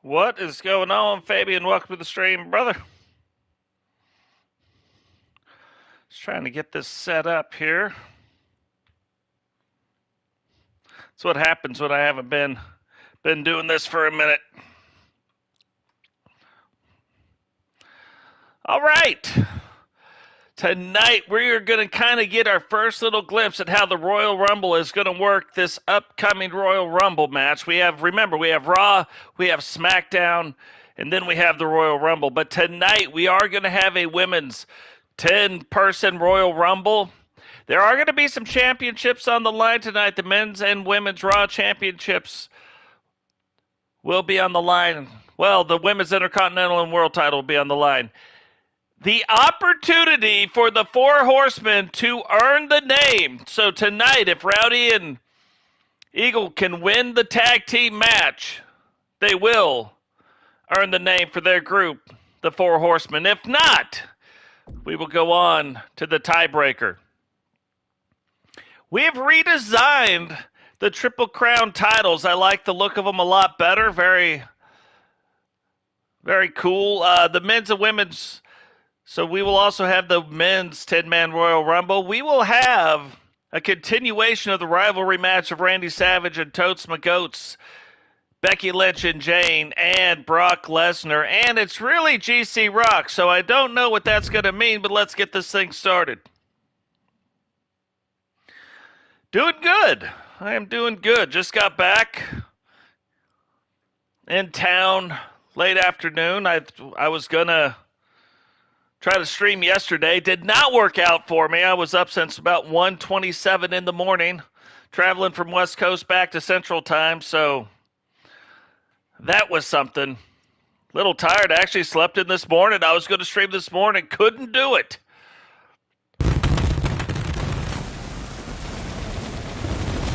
What is going on, Fabian? Welcome to the stream, brother. Just trying to get this set up here. That's what happens when I haven't been doing this for a minute. All right. Tonight, we're going to kind of get our first little glimpse at how the Royal Rumble is going to work this upcoming Royal Rumble match. Remember, we have Raw, we have SmackDown, and then we have the Royal Rumble. But tonight, we are going to have a women's 10-person Royal Rumble. There are going to be some championships on the line tonight. The men's and women's Raw championships will be on the line. Well, the women's Intercontinental and World title will be on the line. The opportunity for the Four Horsemen to earn the name. So tonight, if Rowdy and Eagle can win the tag team match, they will earn the name for their group, the Four Horsemen. If not, we will go on to the tiebreaker. We have redesigned the Triple Crown titles. I like the look of them a lot better. Very, very cool. The men's and women's. So we will also have the men's 10-man Royal Rumble. We will have a continuation of the rivalry match of Randy Savage and Totes McGoats, Becky Lynch and Jane, and Brock Lesnar. And it's really GC Rock, so I don't know what that's going to mean, but let's get this thing started. Doing good. I am doing good. Just got back in town late afternoon. I was going to try to stream yesterday. Did not work out for me. I was up since about 1:27 in the morning, traveling from West Coast back to Central Time, so that was something. Little tired. I actually slept in this morning. I was going to stream this morning. Couldn't do it.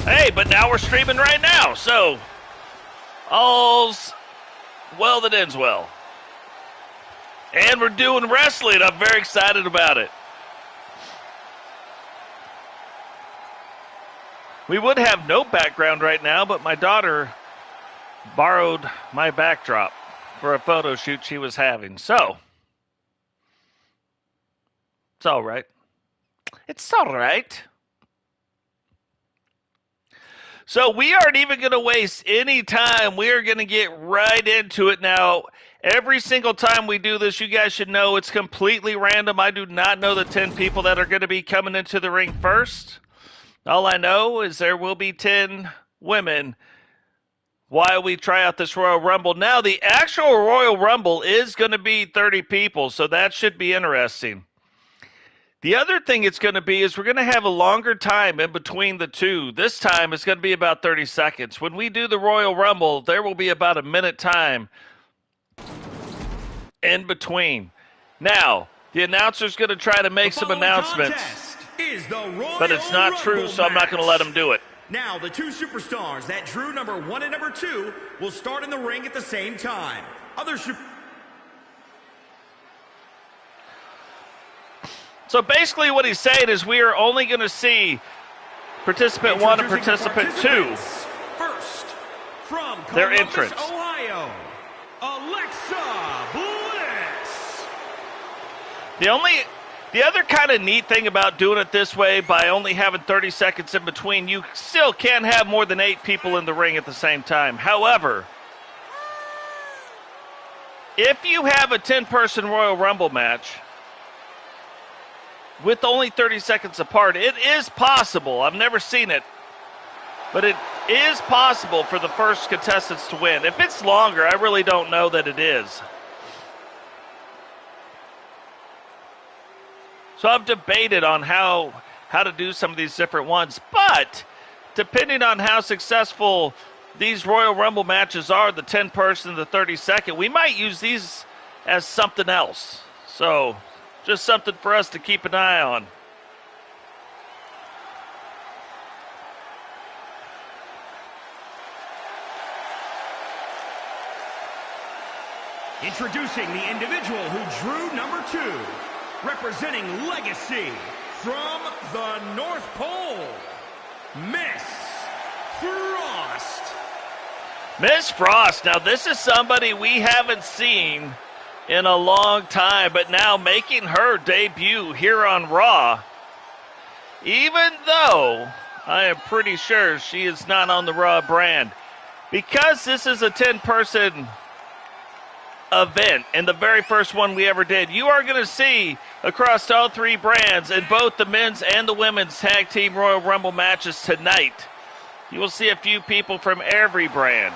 Hey, but now we're streaming right now, so all's well that ends well. And we're doing wrestling. I'm very excited about it. We would have no background right now, but my daughter borrowed my backdrop for a photo shoot she was having. So, it's all right. It's all right. So we aren't even going to waste any time. We are going to get right into it now. Every single time we do this, you guys should know it's completely random. I do not know the 10 people that are going to be coming into the ring first. All I know is there will be 10 women while we try out this Royal Rumble. Now, the actual Royal Rumble is going to be 30 people, so that should be interesting. The other thing it's going to be is we're going to have a longer time in between the two. This time it's going to be about 30 seconds. When we do the Royal Rumble, there will be about a minute time in between. Now, the announcer's going to try to make some announcements, but it's not true, so I'm not going to let him do it. Now, the two superstars that drew number 1 and number 2 will start in the ring at the same time. So basically what he's saying is we are only going to see participant 1 and participant 2. First, from their Columbus, entrance. Ohio, Alexa Bliss. The other kind of neat thing about doing it this way, by only having 30 seconds in between, you still can't have more than 8 people in the ring at the same time. However, if you have a 10-person Royal Rumble match with only 30 seconds apart, it is possible. I've never seen it, but it is possible for the first contestants to win. If it's longer, I really don't know that it is. So I've debated on how to do some of these different ones, but depending on how successful these Royal Rumble matches are, the 10-person, the 30-second, we might use these as something else. So just something for us to keep an eye on. Introducing the individual who drew number 2, representing Legacy from the North Pole, Miss Frost. Miss Frost, now this is somebody we haven't seen in a long time, but now making her debut here on Raw. Even though I am pretty sure she is not on the Raw brand. Because this is a 10-person event and the very first one we ever did, you are going to see across all three brands in both the men's and the women's tag team Royal Rumble matches tonight. You will see a few people from every brand.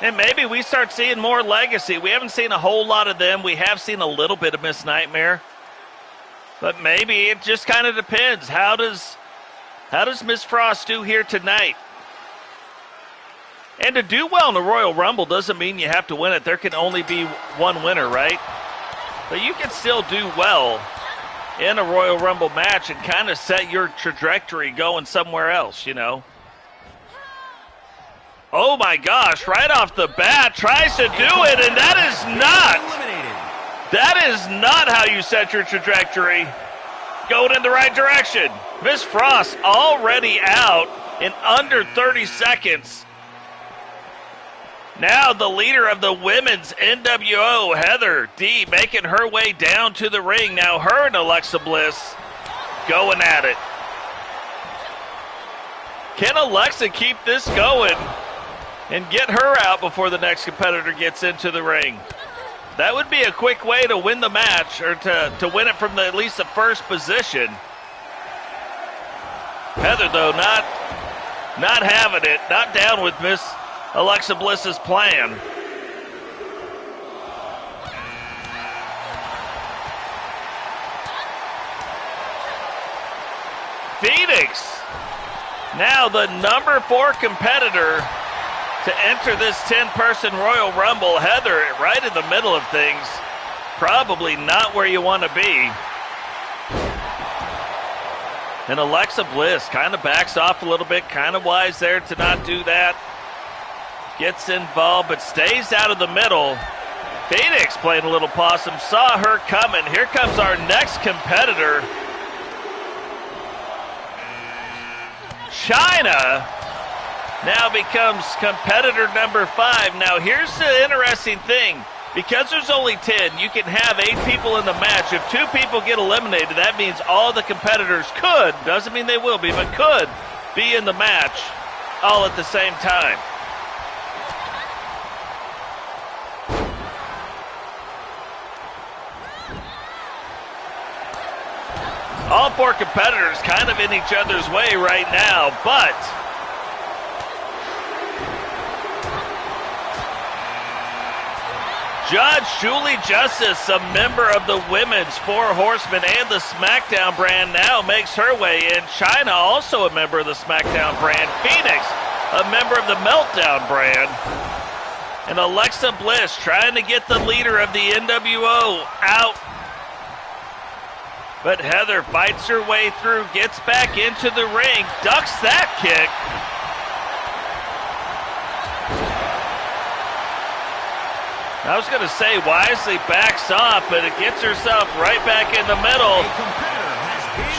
And maybe we start seeing more Legacy. We haven't seen a whole lot of them. We have seen a little bit of Miss Nightmare. But maybe it just kind of depends. How does Miss Frost do here tonight? And to do well in the Royal Rumble doesn't mean you have to win it. There can only be one winner, right? But you can still do well in a Royal Rumble match and kind of set your trajectory going somewhere else, you know. Oh my gosh, right off the bat, tries to do it, and that is not how you set your trajectory. Going in the right direction. Miss Frost already out in under 30 seconds. Now the leader of the women's NWO, Heather D, making her way down to the ring. Now her and Alexa Bliss going at it. Can Alexa keep this going and get her out before the next competitor gets into the ring? That would be a quick way to win the match, or to win it from at least the first position. Heather, though, not having it, not down with Miss Alexa Bliss's plan. Phoenix, now the number 4 competitor to enter this 10-person Royal Rumble. Heather right in the middle of things. Probably not where you want to be. And Alexa Bliss kind of backs off a little bit. Kind of wise there to not do that. Gets involved but stays out of the middle. Phoenix playing a little possum. Saw her coming. Here comes our next competitor. Chyna now becomes competitor number 5. Now here's the interesting thing. Because there's only 10, you can have 8 people in the match. If 2 people get eliminated, that means all the competitors could, doesn't mean they will be, but could be in the match all at the same time. All 4 competitors kind of in each other's way right now, but Judge Julie Justice, a member of the women's 4 Horsemen and the SmackDown brand, now makes her way in. Chyna, also a member of the SmackDown brand. Phoenix, a member of the Meltdown brand. And Alexa Bliss trying to get the leader of the NWO out. But Heather fights her way through, gets back into the ring, ducks that kick. I was going to say wisely backs off, but it gets herself right back in the middle.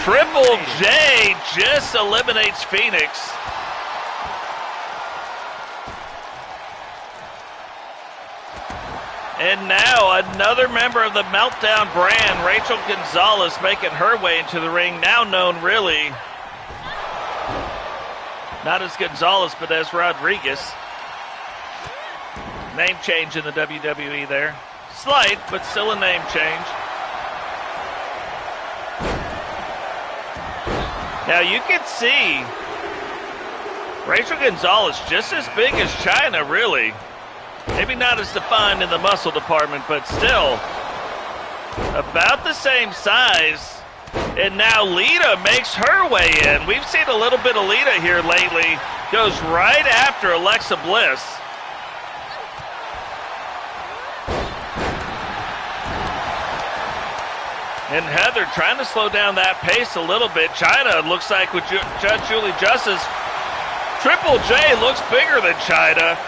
Triple J just eliminates Phoenix. And now another member of the Meltdown brand, Rachel Gonzalez, making her way into the ring, now known really not as Gonzalez, but as Rodriguez. Name change in the WWE there. Slight, but still a name change. Now you can see Rachel Gonzalez just as big as Chyna, really. Maybe not as defined in the muscle department, but still about the same size. And now Lita makes her way in. We've seen a little bit of Lita here lately. Goes right after Alexa Bliss. And Heather trying to slow down that pace a little bit. Chyna looks like with Judge Julie Justice. Triple J looks bigger than Chyna.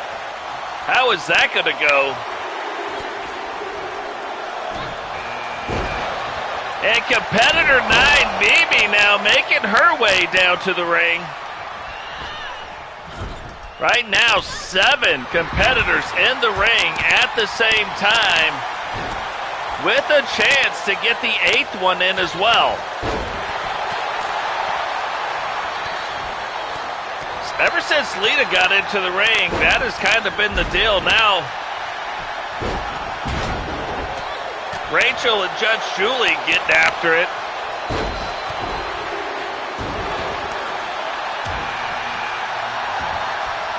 How is that going to go? And competitor 9, Mimi, now making her way down to the ring. Right now, 7 competitors in the ring at the same time, with a chance to get the 8th one in as well. Ever since Lita got into the ring, that has kind of been the deal. Now, Rachel and Judge Julie getting after it.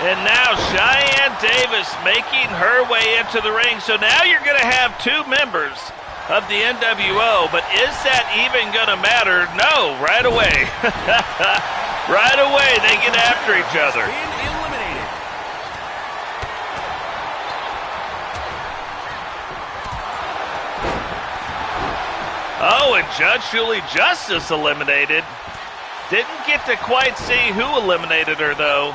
And now Cheyenne Davis making her way into the ring. So now you're going to have 2 members of the NWO, but is that even going to matter? No, right away. Right away, they get after each other. Oh, and Judge Julie Justice eliminated. Didn't get to quite see who eliminated her, though.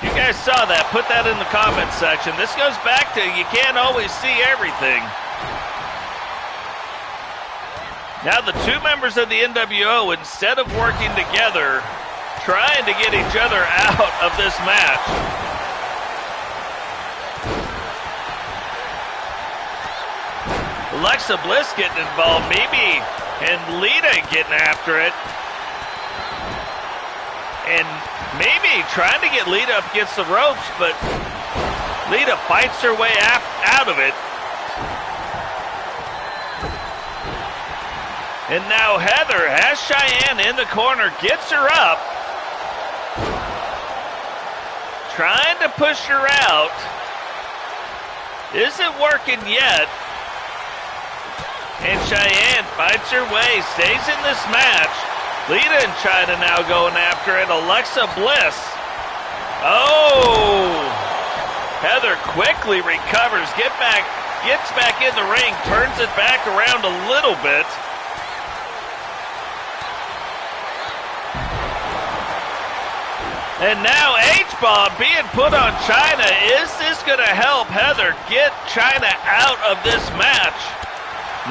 You guys saw that. Put that in the comments section. This goes back to you can't always see everything. Now the 2 members of the NWO, instead of working together, trying to get each other out of this match. Alexa Bliss getting involved, Mimi and Lita getting after it. And Mimi trying to get Lita up against the ropes, but Lita fights her way out of it. And now Heather has Cheyenne in the corner, gets her up. Trying to push her out. Isn't working yet. And Cheyenne fights her way, stays in this match. Lita and Chyna now going after it. Alexa Bliss. Oh! Heather quickly recovers, gets back in the ring, turns it back around a little bit. And now H-Bomb being put on Chyna. Is this going to help Heather get Chyna out of this match?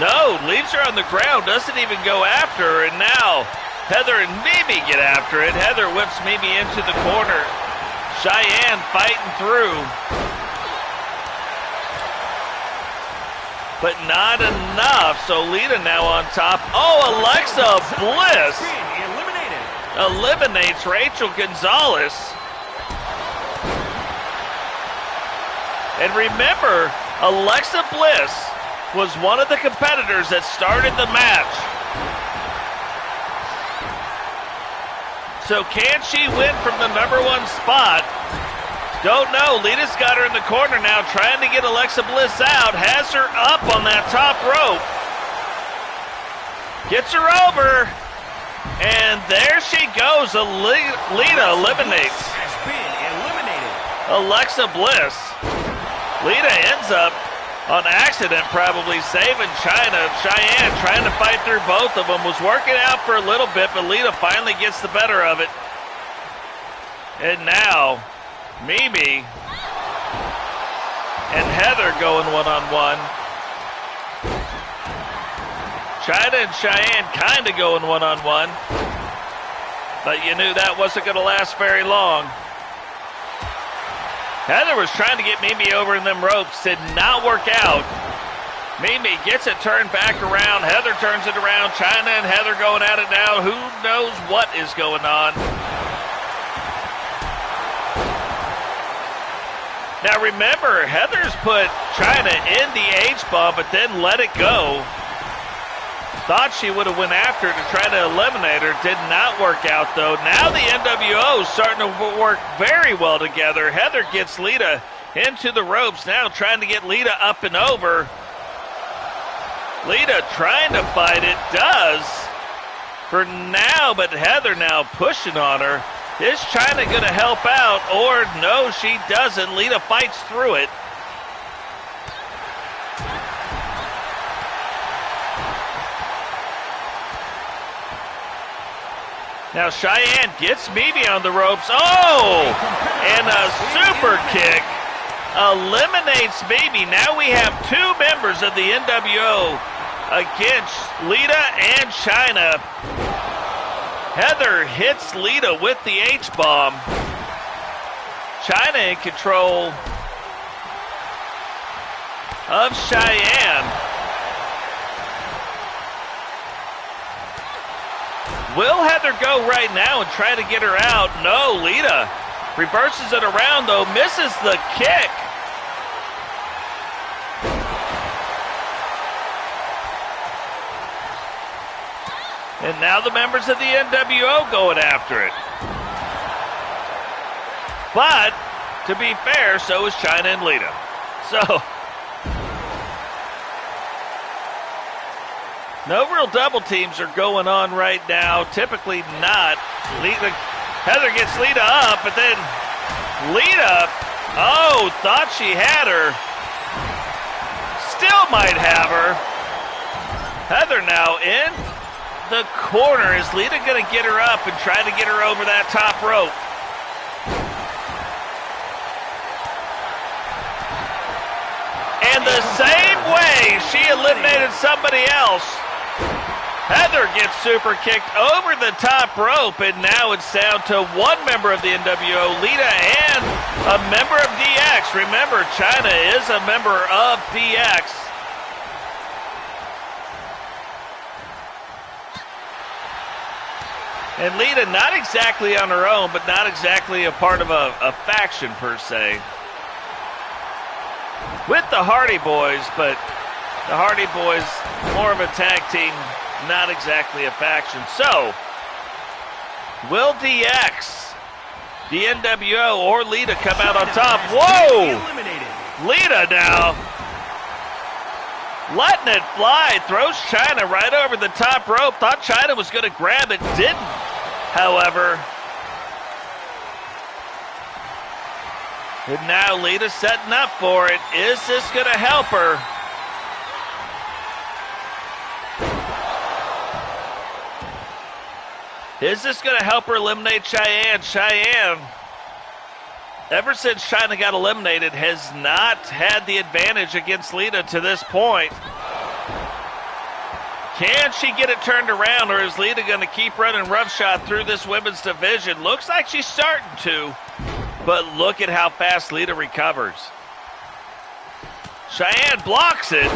No, leaves her on the ground, doesn't even go after her. And now Heather and Mimi get after it. Heather whips Mimi into the corner. Cheyenne fighting through. But not enough, so Lita now on top. Oh, Alexa Bliss eliminates Rachel Gonzalez. And remember, Alexa Bliss was one of the competitors that started the match. So can she win from the #1 spot? Don't know. Lita's got her in the corner now, trying to get Alexa Bliss out. Has her up on that top rope. Gets her over. And there she goes. Lita eliminates. Has been eliminated. Alexa Bliss. Lita ends up on accident probably saving Chyna. Cheyenne trying to fight through both of them. Was working out for a little bit, but Lita finally gets the better of it. And now Mimi and Heather going one-on-one. Chyna and Cheyenne kind of going one-on-one. But you knew that wasn't going to last very long. Heather was trying to get Mimi over in them ropes. Did not work out. Mimi gets it turned back around. Heather turns it around. Chyna and Heather going at it now. Who knows what is going on? Now remember, Heather's put Chyna in the H-bomb, but then let it go. Thought she would have went after to try to eliminate her. Did not work out, though. Now the NWO is starting to work very well together. Heather gets Lita into the ropes now, trying to get Lita up and over. Lita trying to fight it. Does for now, but Heather now pushing on her. Is Chyna going to help out? Or no, she doesn't. Lita fights through it. Now Cheyenne gets Mimi on the ropes. Oh! And a super kick eliminates Mimi. Now we have 2 members of the NWO against Lita and Chyna. Heather hits Lita with the H-bomb. Chyna in control of Cheyenne. Will Heather go right now and try to get her out? No, Lita reverses it around though, misses the kick. And now the members of the NWO going after it. But, to be fair, so is Chyna and Lita. So, no real double teams are going on right now. Typically not. Heather gets Lita up, but then Lita, thought she had her. Still might have her. Heather now in the corner. Is Lita going to get her up and try to get her over that top rope? And the same way she eliminated somebody else, Heather gets super kicked over the top rope, and now it's down to one member of the NWO, Lita, and a member of DX. Remember, Chyna is a member of DX. And Lita not exactly on her own, but not exactly a part of a faction per se. With the Hardy Boys, but the Hardy Boys more of a tag team, not exactly a faction. So, will DX, the NWO, or Lita come out on top? Whoa! Lita now letting it fly, throws Chyna right over the top rope. Thought Chyna was going to grab it, didn't. However, and now Lita setting up for it. Is this going to help her? Is this going to help her eliminate Cheyenne? Cheyenne, ever since Chyna got eliminated, has not had the advantage against Lita to this point. Can she get it turned around, or is Lita going to keep running roughshod through this women's division? Looks like she's starting to, but look at how fast Lita recovers. Cheyenne blocks it.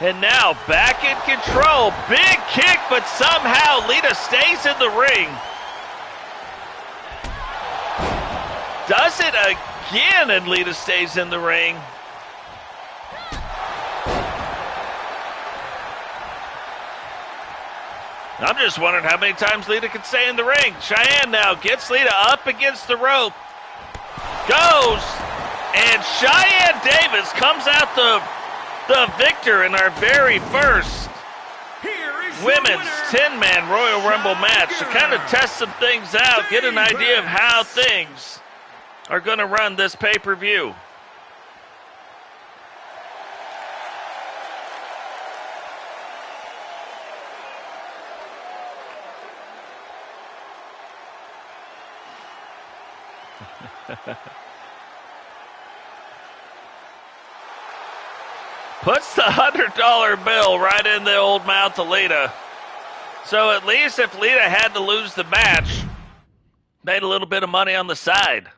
And now back in control. Big kick, but somehow Lita stays in the ring. Does it again, and Lita stays in the ring. I'm just wondering how many times Lita can stay in the ring. Cheyenne now gets Lita up against the rope. Goes. And Cheyenne Davis comes out the victor in our very first women's 10-man Royal Rumble match to kind of test some things out, get an idea of how things are going to run this pay-per-view. Puts the $100 bill right in the old mouth of Lita. So at least if Lita had to lose the match, made a little bit of money on the side.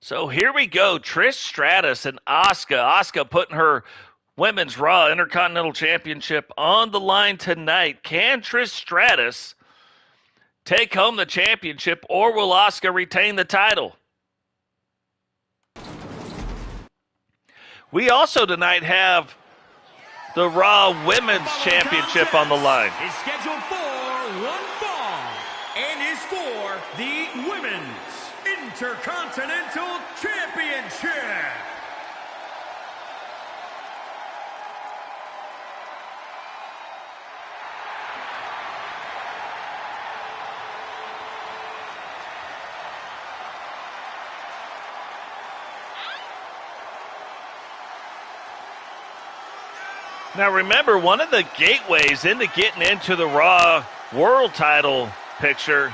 So here we go. Trish Stratus and Auska. Auska putting her Women's Raw Intercontinental Championship on the line tonight. Can Trish Stratus take home the championship, or will Auska retain the title? We also tonight have the Raw Women's Championship on the line. Is scheduled for one fall and is for the Women's Intercontinental Championship. Now remember, one of the gateways into getting into the Raw World title picture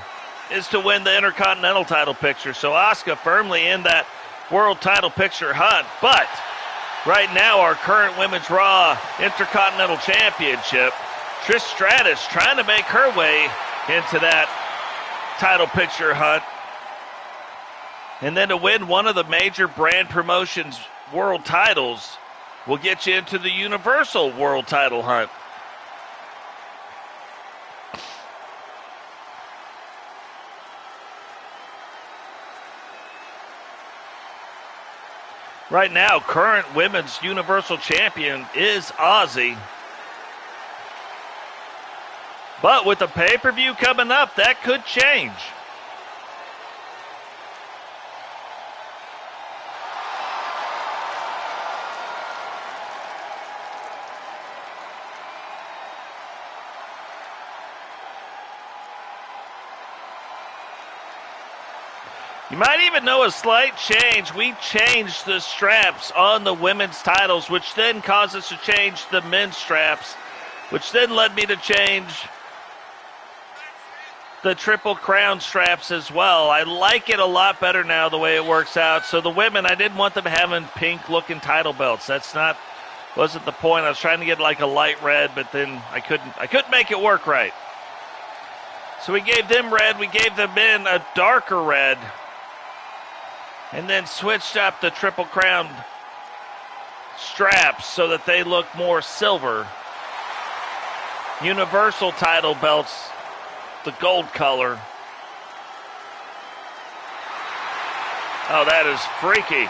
is to win the Intercontinental title picture. So Auska firmly in that world title picture hunt. But right now, our current Women's Raw Intercontinental Championship, Trish Stratus trying to make her way into that title picture hunt. And then to win one of the major brand promotions world titles will get you into the Universal World title hunt. Right now, current Women's Universal Champion is Aussie. But with the pay-per-view coming up, that could change. You might even know a slight change. We changed the straps on the women's titles, which then caused us to change the men's straps, which then led me to change the Triple Crown straps as well. I like it a lot better now the way it works out. So the women, I didn't want them having pink-looking title belts. Wasn't the point. I was trying to get like a light red, but then I couldn't make it work right. So we gave them red. We gave the men a darker red. And then switched up the Triple Crown straps so that they look more silver. Universal title belts, the gold color. Oh, that is freaky.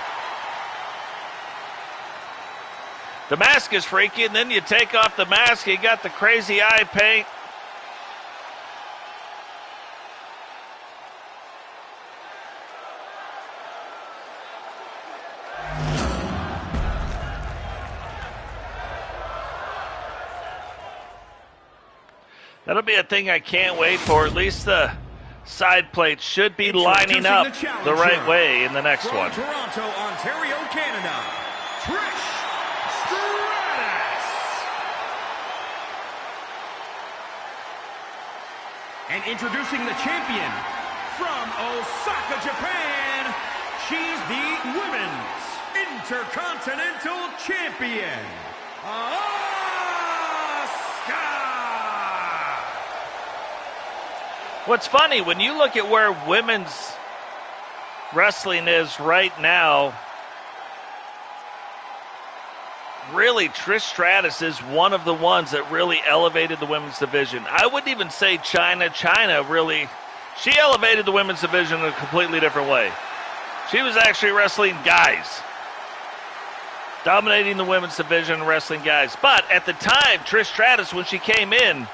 The mask is freaky, and then you take off the mask, you got the crazy eye paint. That'll be a thing I can't wait for. At least the side plates should be lining up the right way in the next one. Toronto, Ontario, Canada, Trish Stratus. And introducing the champion from Osaka, Japan, she's the Women's Intercontinental Champion, Auska. What's funny, when you look at where women's wrestling is right now, really Trish Stratus is one of the ones that really elevated the women's division. I wouldn't even say China. China really, she elevated the women's division in a completely different way. She was actually wrestling guys, dominating the women's division, wrestling guys. But at the time, Trish Stratus, when she came in,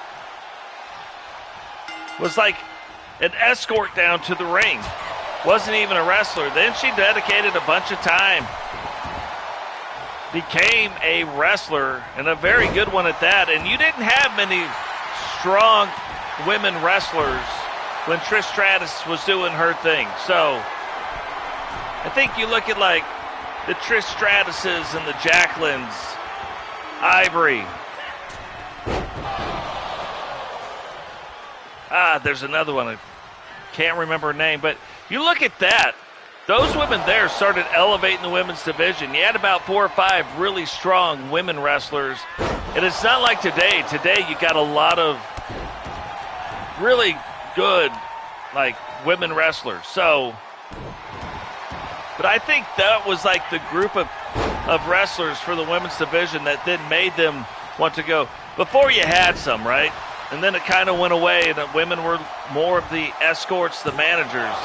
was like an escort down to the ring. Wasn't even a wrestler. Then she dedicated a bunch of time. Became a wrestler, and a very good one at that. And you didn't have many strong women wrestlers when Trish Stratus was doing her thing. So I think you look at like the Trish Stratuses and the Jacquelines, Ivory. There's another one. I can't remember her name. But you look at that. Those women there started elevating the women's division. You had about 4 or 5 really strong women wrestlers. And it's not like today. Today you got a lot of really good, like, women wrestlers. So, but I think that was like the group of wrestlers for the women's division that then made them want to go. Before you had some, right? And then it kind of went away, and the women were more of the escorts, the managers.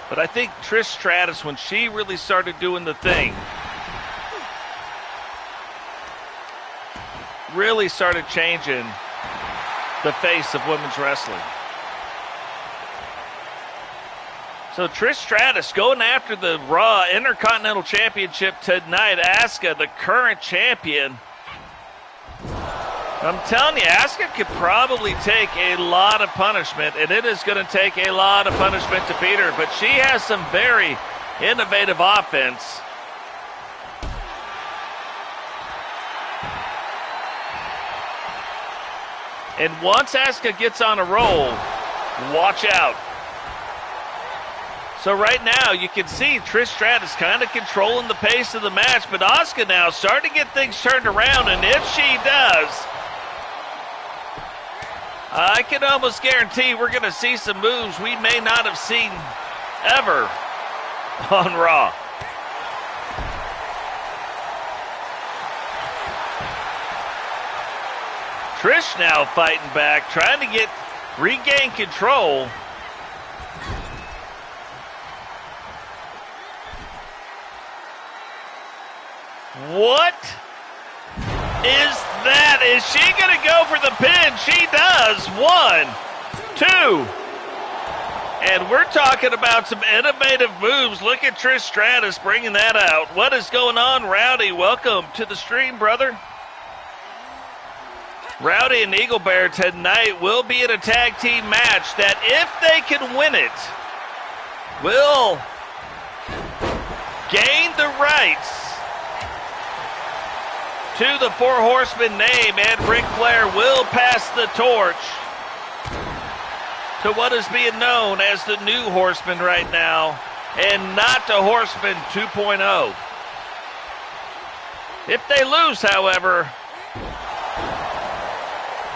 But I think Trish Stratus, when she really started doing the thing, really started changing the face of women's wrestling. So Trish Stratus going after the Raw Intercontinental Championship tonight. Auska, the current champion. I'm telling you, Auska could probably take a lot of punishment, and it is going to take a lot of punishment to beat her. But she has some very innovative offense. And once Auska gets on a roll, watch out. So right now, you can see Trish Stratus kind of controlling the pace of the match, but Auska now starting to get things turned around, and if she does, I can almost guarantee we're going to see some moves we may not have seen ever on Raw. Trish now fighting back, trying to regain control. What is that? Is she going to go for the pin? She does. 1, 2. And we're talking about some innovative moves. Look at Trish Stratus bringing that out. What is going on, Rowdy? Welcome to the stream, brother. Rowdy and Eagle Bear tonight will be in a tag team match that, if they can win it, will gain the rights to the Four Horsemen name, and Ric Flair will pass the torch to what is being known as the New Horseman right now, and not the Horseman 2.0. If they lose, however,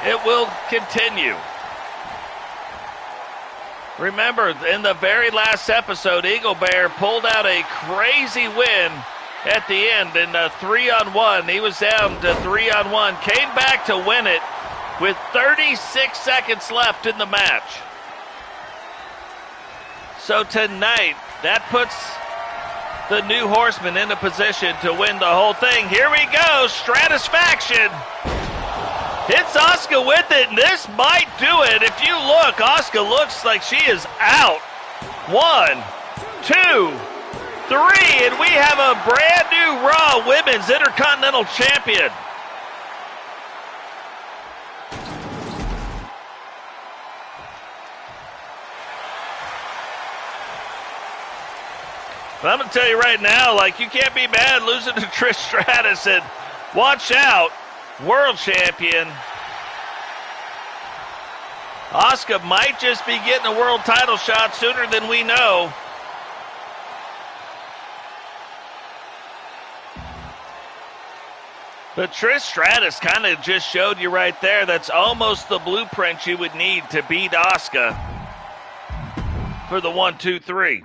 it will continue. Remember, in the very last episode, Eagle Bear pulled out a crazy win at the end in a 3-on-1. He was down to 3-on-1, came back to win it with 36 seconds left in the match. So tonight, that puts the New Horseman in a position to win the whole thing. Here we go, Stratusfaction. Hits Auska with it, and this might do it. If you look, Auska looks like she is out. 1, 2, 3, and we have a brand new Raw Women's Intercontinental Champion. But I'm going to tell you right now, like, you can't be mad losing to Trish Stratus, and watch out, World Champion Auska might just be getting a world title shot sooner than we know. But Trish Stratus kind of just showed you right there, that's almost the blueprint you would need to beat Auska for the 1, 2, 3.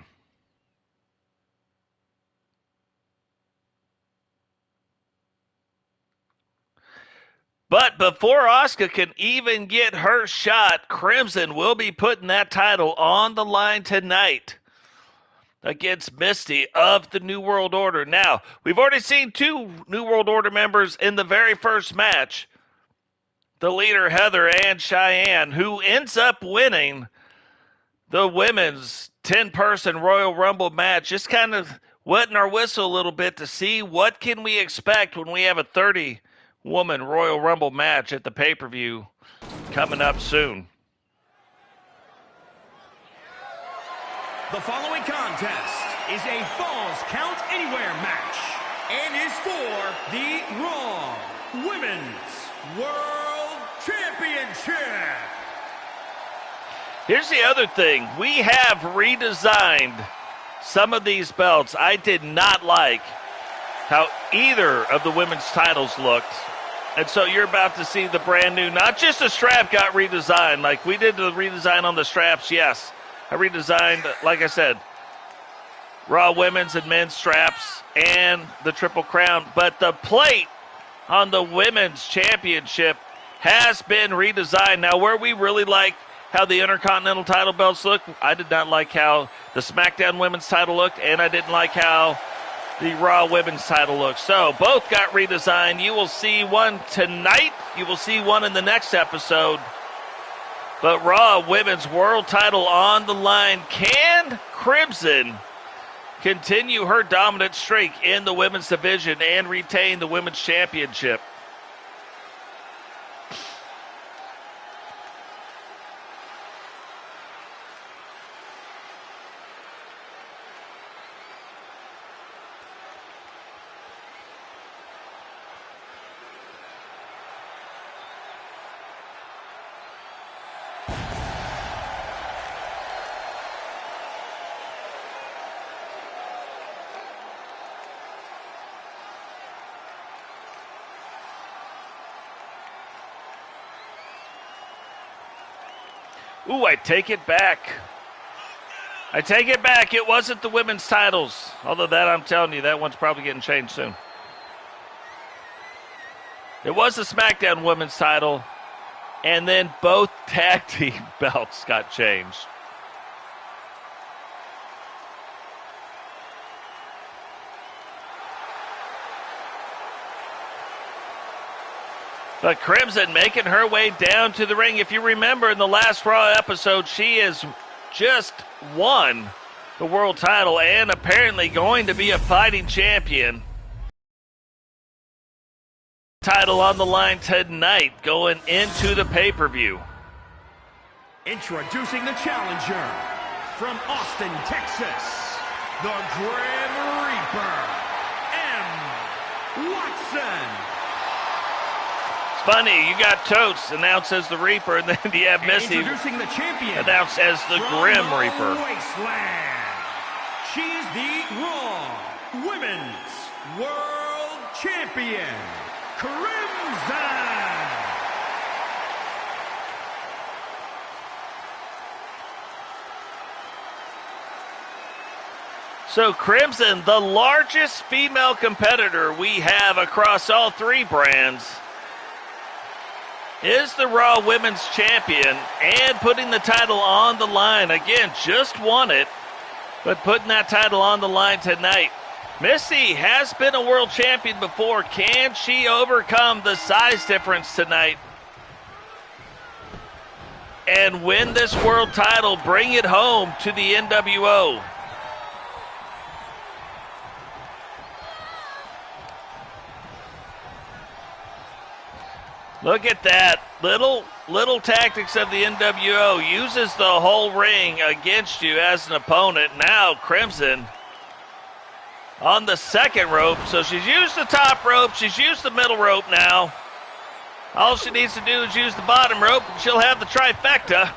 But before Auska can even get her shot, Crimson will be putting that title on the line tonight against Misti of the New World Order. Now, we've already seen 2 New World Order members in the very first match. The leader, Heather, and Cheyenne, who ends up winning the women's 10-person Royal Rumble match. Just kind of wetting our whistle a little bit to see what can we expect when we have a 30-woman Royal Rumble match at the pay-per-view coming up soon. The following contest is a Falls Count Anywhere match and is for the Raw Women's World Championship. Here's the other thing. We have redesigned some of these belts. I did not like how either of the women's titles looked. And so you're about to see the brand new, not just the strap got redesigned. Like we did the redesign on the straps, yes. I redesigned, like I said, Raw women's and men's straps and the Triple Crown. But the plate on the women's championship has been redesigned. Now, where we really like how the Intercontinental title belts look, I did not like how the SmackDown women's title looked, and I didn't like how the Raw women's title looks. So both got redesigned. You will see one tonight. You will see one in the next episode. But Raw women's world title on the line. Can Crimson continue her dominant streak in the women's division and retain the women's championship? Ooh, I take it back. I take it back. It wasn't the women's titles. Although that, I'm telling you, that one's probably getting changed soon. It was the SmackDown women's title, and then both tag team belts got changed. But Crimson making her way down to the ring. If you remember in the last Raw episode, she has just won the world title and apparently going to be a fighting champion. Title on the line tonight going into the pay-per-view. Introducing the challenger from Austin, Texas, the Grim Reaper, M. Watson. It's funny, you got Totes announced as the Reaper, and then you have Misti introducing the champion announced as the Grim Reaper. Wasteland. She's the Raw Women's World Champion, Crimson. So Crimson, the largest female competitor we have across all three brands, is the Raw Women's Champion and putting the title on the line. Again, just won it, but putting that title on the line tonight. Misti has been a world champion before. Can she overcome the size difference tonight and win this world title, bring it home to the NWO? Look at that. Little tactics of the NWO. Uses the whole ring against you as an opponent. Now Crimson on the second rope. So she's used the top rope. She's used the middle rope now. All she needs to do is use the bottom rope and she'll have the trifecta.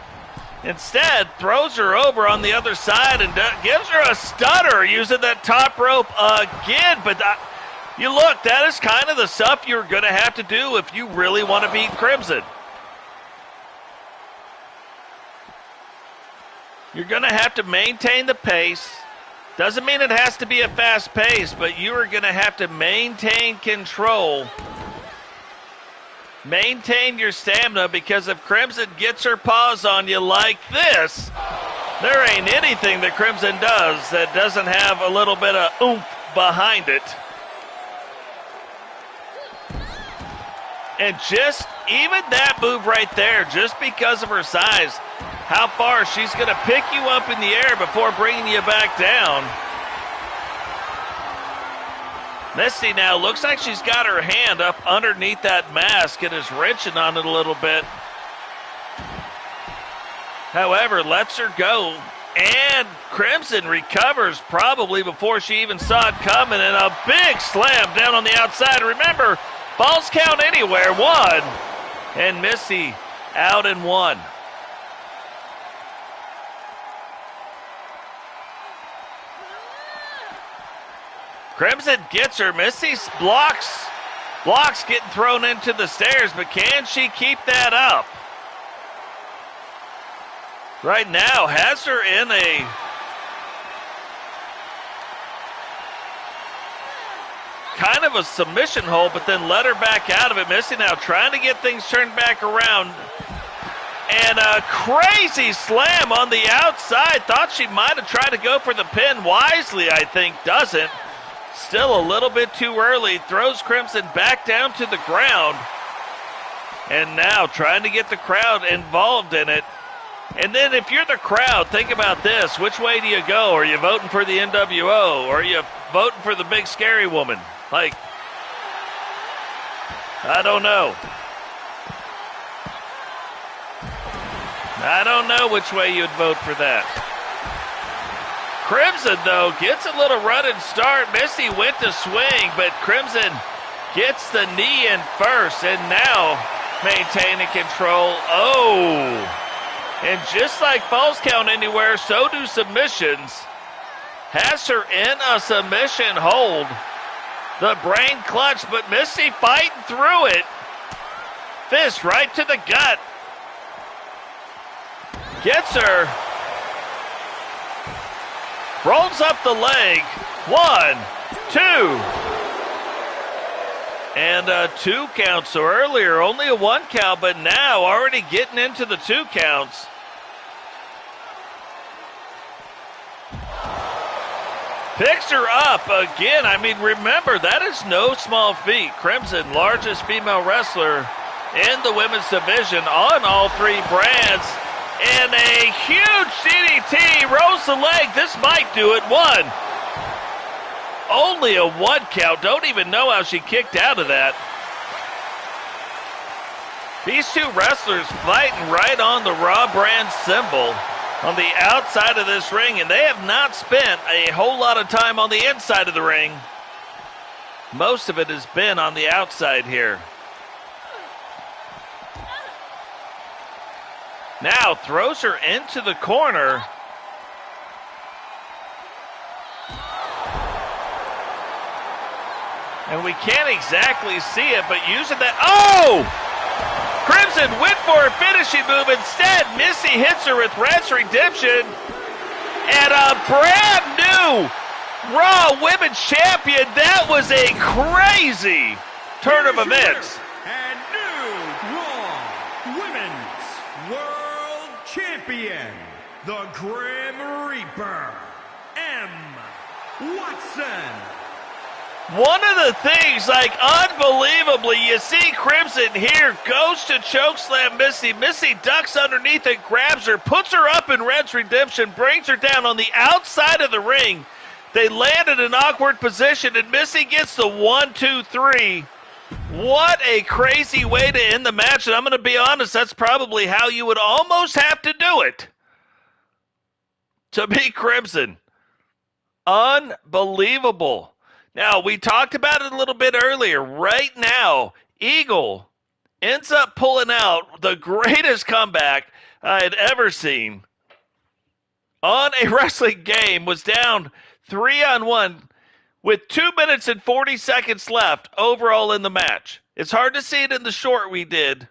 Instead, throws her over on the other side and gives her a stutter using that top rope again. But you look, that is kind of the stuff you're going to have to do if you really want to beat Crimson. You're going to have to maintain the pace. Doesn't mean it has to be a fast pace, but you are going to have to maintain control. Maintain your stamina, because if Crimson gets her paws on you like this, there ain't anything that Crimson does that doesn't have a little bit of oomph behind it. And just even that move right there, just because of her size, how far she's going to pick you up in the air before bringing you back down. Misti now looks like she's got her hand up underneath that mask and is wrenching on it a little bit. However, lets her go. And Crimson recovers probably before she even saw it coming. And a big slam down on the outside. Remember, Falls count anywhere, one. And Misti out in one. Crimson gets her. Misti blocks getting thrown into the stairs, but can she keep that up? Right now has her in a kind of a submission hold, but then let her back out of it. Misti now trying to get things turned back around. And a crazy slam on the outside. Thought she might have tried to go for the pin. Wisely, I think, doesn't. Still a little bit too early. Throws Crimson back down to the ground. And now trying to get the crowd involved in it. And then if you're the crowd, think about this. Which way do you go? Are you voting for the NWO? Or are you voting for the big scary woman? Like, I don't know. I don't know which way you'd vote for that. Crimson, though, gets a little running start. Misti went to swing, but Crimson gets the knee in first, and now maintaining control. Oh! And just like Falls Count Anywhere, so do submissions. Has her in a submission hold. The brain clutch, but Misti fighting through it. Fist right to the gut. Gets her. Rolls up the leg. 1, 2. And a 2 count. So earlier, only a 1 count, but now already getting into the 2 counts. Picks her up again. I mean, remember, that is no small feat. Crimson, largest female wrestler in the women's division on all 3 brands. And a huge DDT, rolls the leg. This might do it. 1. Only a 1 count. Don't even know how she kicked out of that. These 2 wrestlers fighting right on the Raw brand symbol on the outside of this ring, and they have not spent a whole lot of time on the inside of the ring. Most of it has been on the outside here. Now throws her into the corner. And we can't exactly see it, but using that. Oh! Crimson went for a finishing move. Instead, Misti hits her with Red's Redemption. And a brand new Raw Women's Champion. That was a crazy turn of events. And new Raw Women's World Champion, the Grim Reaper, M. Watson. One of the things, like, unbelievably, you see Crimson here, goes to chokeslam Misti. Misti ducks underneath it, grabs her, puts her up in Red's Redemption, brings her down on the outside of the ring. They land in an awkward position, and Misti gets the 1, 2, 3. What a crazy way to end the match, and I'm going to be honest, that's probably how you would almost have to do it to beat Crimson. Unbelievable. Now, we talked about it a little bit earlier. Right now, Eagle ends up pulling out the greatest comeback I had ever seen on a wrestling game. Was down 3-on-1 with 2 minutes and 40 seconds left overall in the match. It's hard to see it in the short we did,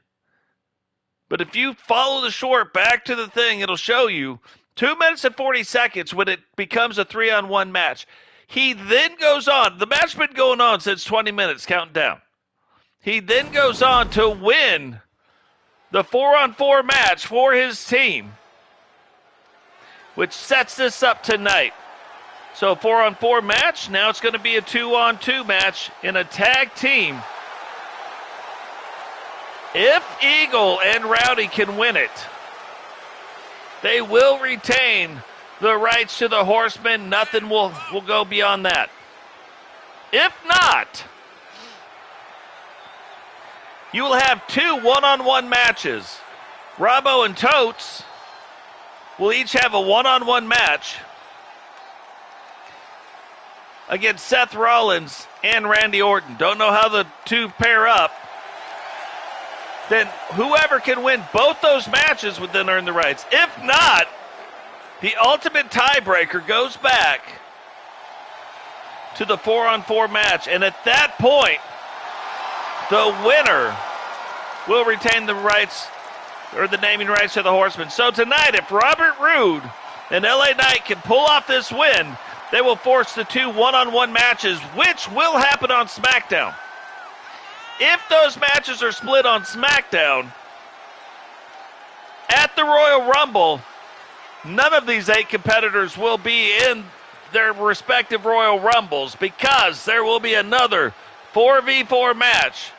but if you follow the short back to the thing, it'll show you 2 minutes and 40 seconds when it becomes a 3-on-1 match. He then goes on. The match's been going on since 20 minutes, counting down. He then goes on to win the 4-on-4 match for his team, which sets this up tonight. So 4-on-4 match, now it's going to be a 2-on-2 match in a tag team. If Eagle and Rowdy can win it, they will retain the rights to the Horseman. Nothing will go beyond that. If not, you will have 2 1-on-1 matches. Robbo and Totes will each have a 1-on-1 match against Seth Rollins and Randy Orton. Don't know how the 2 pair up. Then whoever can win both those matches would then earn the rights. If not, the ultimate tiebreaker goes back to the 4-on-4 match. And at that point, the winner will retain the rights, or the naming rights to the Horseman. So tonight, if Robert Roode and LA Knight can pull off this win, they will force the 2 1-on-1 matches, which will happen on SmackDown. If those matches are split on SmackDown, at the Royal Rumble, none of these 8 competitors will be in their respective Royal Rumbles, because there will be another 4v4 match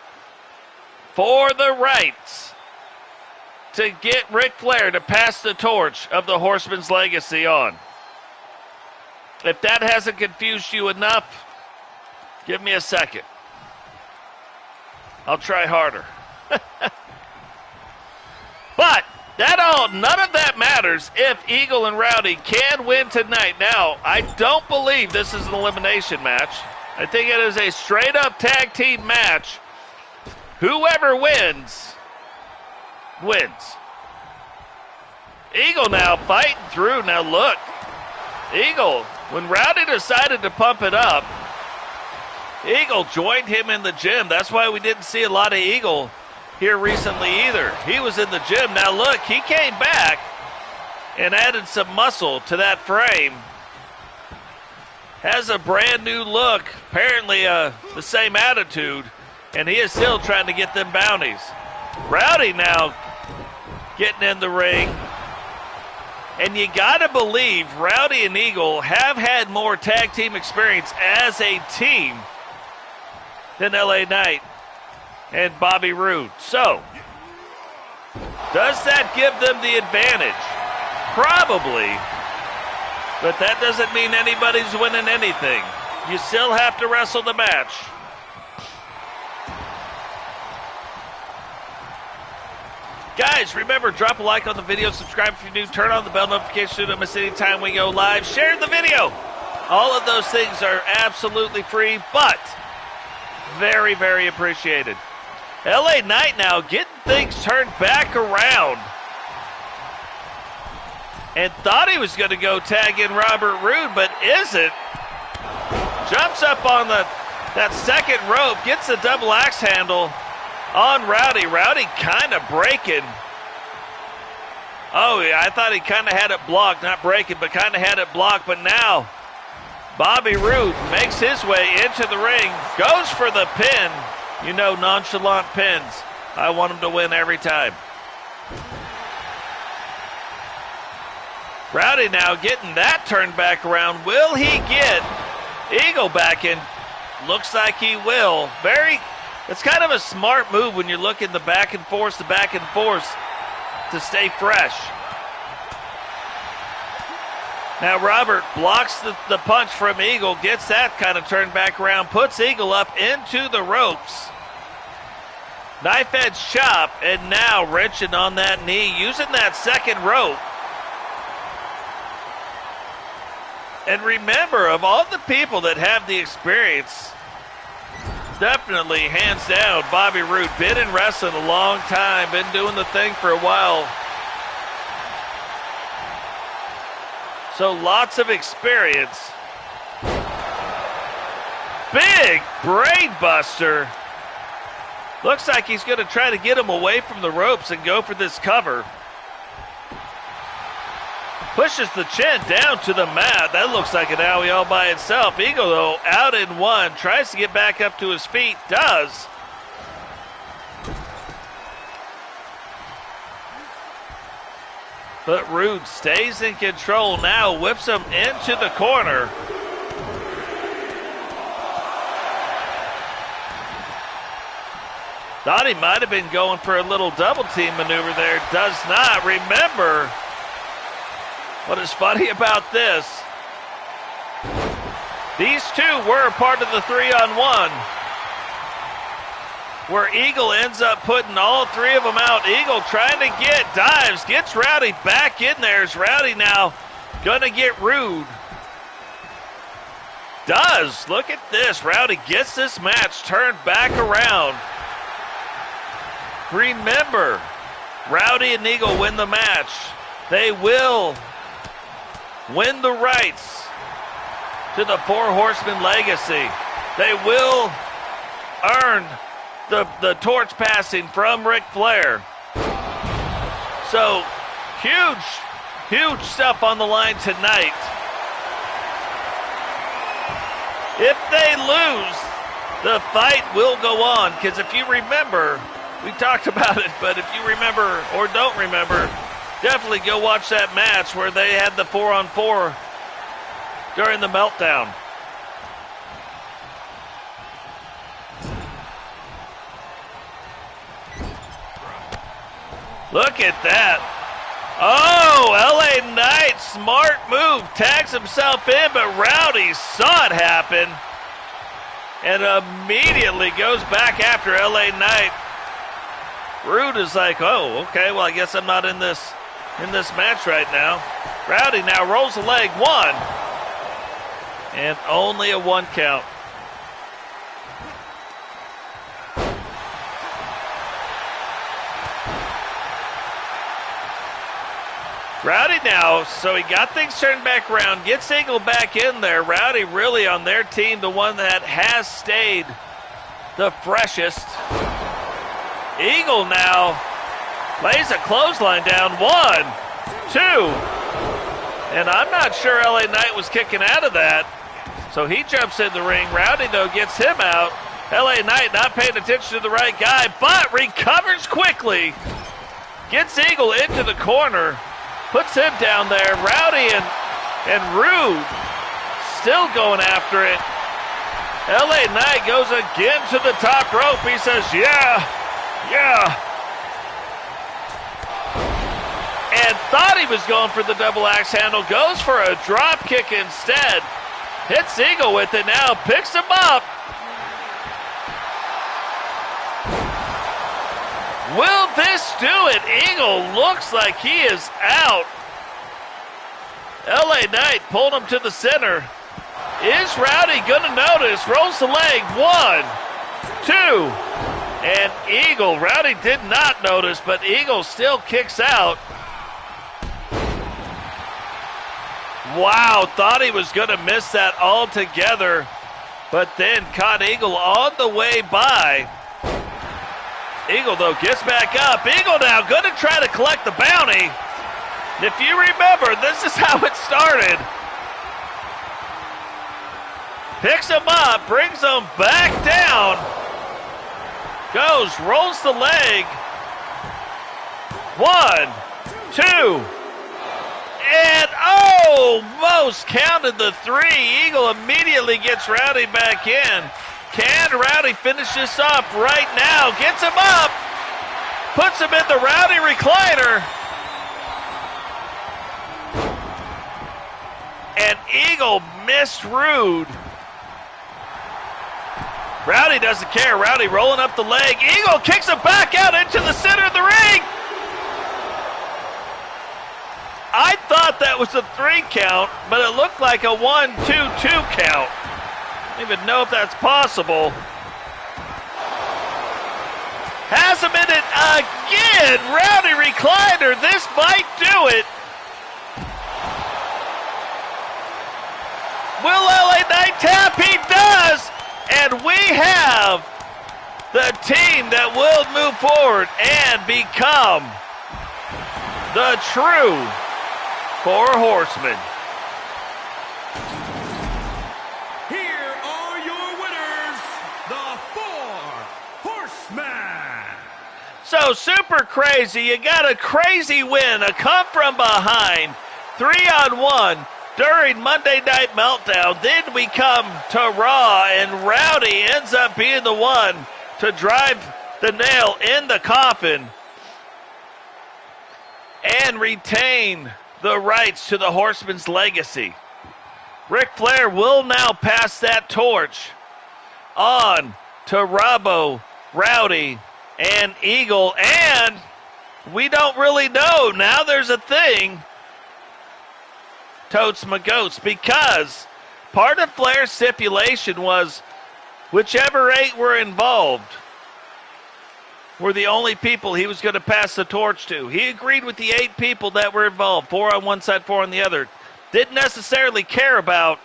for the rights to get Ric Flair to pass the torch of the Horseman's legacy on. If that hasn't confused you enough, give me a second. I'll try harder. But none of that matters if Eagle and Rowdy can win tonight. Now, I don't believe this is an elimination match. I think it is a straight-up tag team match. Whoever wins, wins. Eagle now fighting through. Now look, Eagle, when Rowdy decided to pump it up, Eagle joined him in the gym. That's why we didn't see a lot of Eagle here recently either. He was in the gym. Now look, he came back and added some muscle to that frame. Has a brand new look, apparently the same attitude, and he is still trying to get them bounties. Rowdy now getting in the ring. And you gotta believe Rowdy and Eagle have had more tag team experience as a team than LA Knight and Bobby Roode. So, does that give them the advantage? Probably. But that doesn't mean anybody's winning anything. You still have to wrestle the match. Guys, remember, drop a like on the video, subscribe if you're new, turn on the bell notification so you don't miss any time we go live, share the video. All of those things are absolutely free, but very, very appreciated. LA Knight now getting things turned back around. And thought he was going to go tag in Robert Roode, but isn't. Jumps up on that second rope, gets the double axe handle on Rowdy. Rowdy kind of breaking. Oh, yeah, I thought he kind of had it blocked. Not breaking, but kind of had it blocked. But now, Bobby Roode makes his way into the ring. Goes for the pin. You know, nonchalant pins. I want him to win every time. Rowdy now getting that turned back around. Will he get Eagle back in? Looks like he will. It's kind of a smart move when you're looking the back and forth to stay fresh. Now Robert blocks the punch from Eagle, gets that kind of turned back around, puts Eagle up into the ropes. Knife edge chop, and now wrenching on that knee, using that second rope. And remember, of all the people that have the experience, definitely, hands down, Bobby Roode. Been in wrestling a long time, been doing the thing for a while. So lots of experience. Big brain buster. Looks like he's going to try to get him away from the ropes and go for this cover. Pushes the chin down to the mat. That looks like an owie all by itself. Eagle, though, out in one. Tries to get back up to his feet. Does. But Roode stays in control now. Whips him into the corner. Thought he might have been going for a little double team maneuver there. Does not. Remember, what is funny about this, these two were part of the 3-on-1, where Eagle ends up putting all three of them out. Eagle trying to dives, gets Rowdy back in there. Is Rowdy now gonna get Roode? Does. Look at this. Rowdy gets this match turned back around. Remember, Rowdy and Eagle win the match. They will win the rights to the Four Horseman legacy. They will earn the torch passing from Ric Flair. So, huge stuff on the line tonight. If they lose, the fight will go on, because if you remember, we talked about it, but if you remember or don't remember, definitely go watch that match where they had the 4-on-4 during the meltdown. Look at that. Oh, LA Knight, smart move. Tags himself in, but Rowdy saw it happen and immediately goes back after LA Knight. Roode is like, oh, okay, well, I guess I'm not in this match right now. Rowdy now rolls the leg, one, and only a 1 count. Rowdy now, so he got things turned back around, gets Eagle back in there. Rowdy really on their team, the one that has stayed the freshest. Eagle now lays a clothesline down. 1, 2, And I'm not sure LA Knight was kicking out of that. So he jumps in the ring. Rowdy, though, gets him out. LA Knight not paying attention to the right guy, but recovers quickly. Gets Eagle into the corner. Puts him down there. Rowdy and Roode still going after it. LA Knight goes again to the top rope. He says, yeah. And thought he was going for the double axe handle. Goes for a drop kick instead. Hits Eagle with it now. Picks him up. Will this do it? Eagle looks like he is out. LA Knight pulled him to the center. Is Rowdy gonna notice? Rolls the leg. 1, 2, and Eagle. Rowdy did not notice, but Eagle still kicks out. Wow, thought he was gonna miss that altogether, but then caught Eagle on the way by. Eagle, though, gets back up. Eagle now going to try to collect the bounty. If you remember, this is how it started. Picks him up, brings him back down. Goes, rolls the leg. 1, 2, and almost counted the 3. Eagle immediately gets Rowdy back in. Can Rowdy finish this up right now? Gets him up. Puts him in the Rowdy recliner. And Eagle missed Roode. Rowdy doesn't care. Rowdy rolling up the leg. Eagle kicks him back out into the center of the ring. I thought that was a 3 count, but it looked like a 1, 2, 2 count. I don't even know if that's possible. Has him in it again. Rowdy recliner. This might do it. Will LA Knight tap? He does. And we have the team that will move forward and become the true 4 Horsemen. So super crazy. You got a crazy win, a come from behind, 3-on-1 during Monday Night Meltdown. Then we come to Raw, and Rowdy ends up being the one to drive the nail in the coffin and retain the rights to the Horseman's legacy. Ric Flair will now pass that torch on to Robbo, Rowdy, and Eagle, and we don't really know. Now there's a thing, Totes my goats, because part of Flair's stipulation was whichever 8 were involved were the only people he was going to pass the torch to. He agreed with the 8 people that were involved, 4 on one side, 4 on the other. Didn't necessarily care about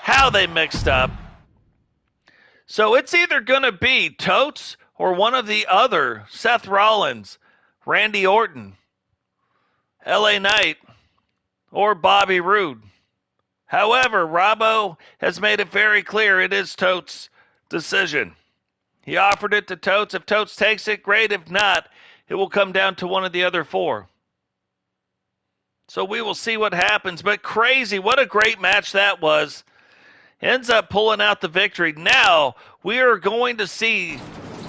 how they mixed up. So it's either going to be Totes or one of the other, Seth Rollins, Randy Orton, LA Knight, or Bobby Roode. However, Robbo has made it very clear it is Totes' decision. He offered it to Totes. If Totes takes it, great. If not, it will come down to one of the other 4. So we will see what happens. But crazy, what a great match that was. Ends up pulling out the victory. Now we are going to see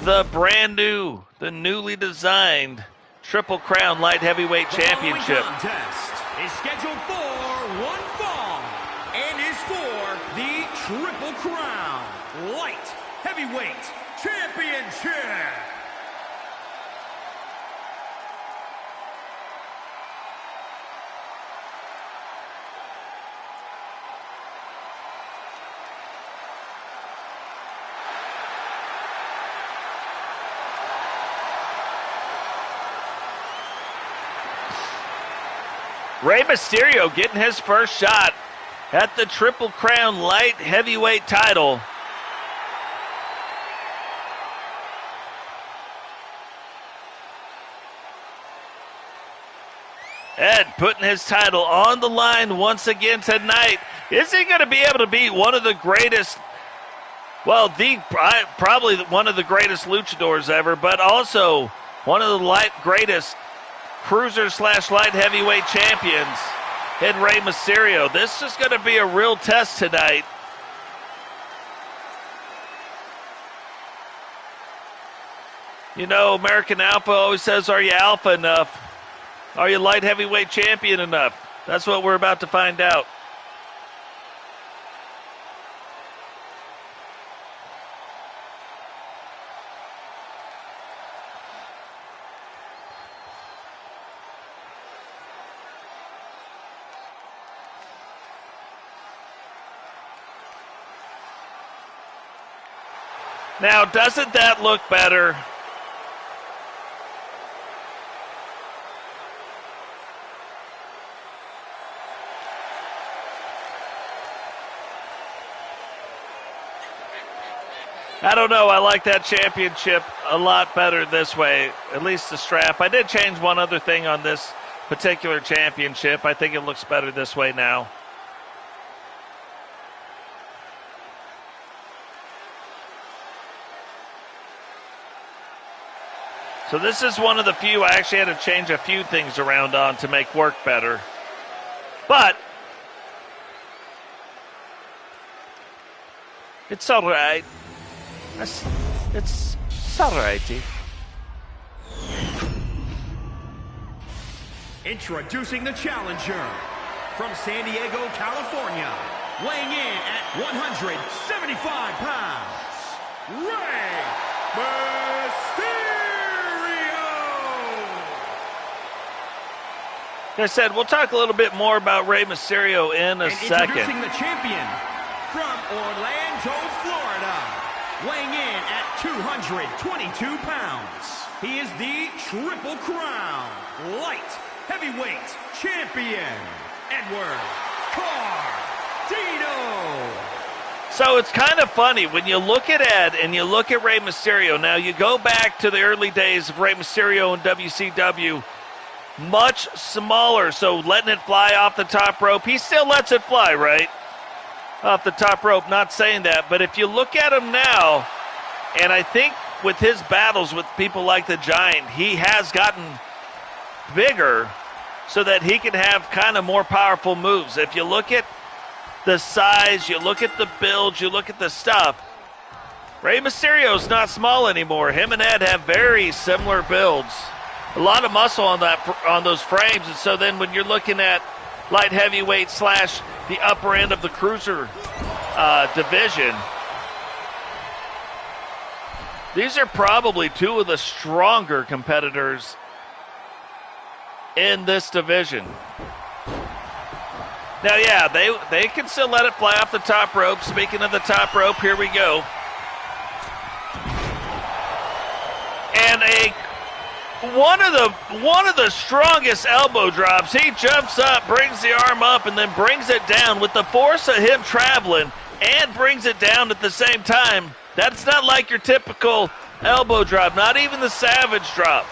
the brand new, the newly designed Triple Crown Light Heavyweight Championship. The contest is scheduled for 1 fall and is for the Triple Crown Light Heavyweight Championship. Rey Mysterio getting his first shot at the Triple Crown Light Heavyweight title. Ed putting his title on the line once again tonight. Is he going to be able to beat one of the greatest, well, probably one of the greatest luchadors ever, but also one of the greatest cruiser/light heavyweight champions in Rey Mysterio? This is going to be a real test tonight. You know, American Alpha always says, are you alpha enough? Are you light heavyweight champion enough? That's what we're about to find out. Now, doesn't that look better? I don't know. I like that championship a lot better this way, at least the strap. I did change one other thing on this particular championship. I think it looks better this way now. So this is one of the few I actually had to change a few things around on to make work better. But it's all right. It's all righty. Introducing the challenger from San Diego, California, weighing in at 175 pounds, Rey Mysterio! Like I said, we'll talk a little bit more about Rey Mysterio in a second. Introducing the champion from Orlando, Florida, weighing in at 222 pounds. He is the Triple Crown Light Heavyweight Champion, Edward Cardozo. So it's kind of funny when you look at Ed and you look at Rey Mysterio. Now you go back to the early days of Rey Mysterio in WCW, much smaller, so letting it fly off the top rope. He still lets it fly, right? Off the top rope, not saying that. But if you look at him now, and I think with his battles with people like the Giant, he has gotten bigger so that he can have kind of more powerful moves. If you look at the size, you look at the build, you look at the stuff, Rey Mysterio's not small anymore. Him and Ed have very similar builds. A lot of muscle on those frames, and so then when you're looking at light heavyweight / the upper end of the cruiser division, these are probably two of the stronger competitors in this division. Now, yeah, they can still let it fly off the top rope. Speaking of the top rope, here we go. And one of the strongest elbow drops. He jumps up, brings the arm up, and then brings it down with the force of him traveling and brings it down at the same time. That's not like your typical elbow drop, not even the Savage drop.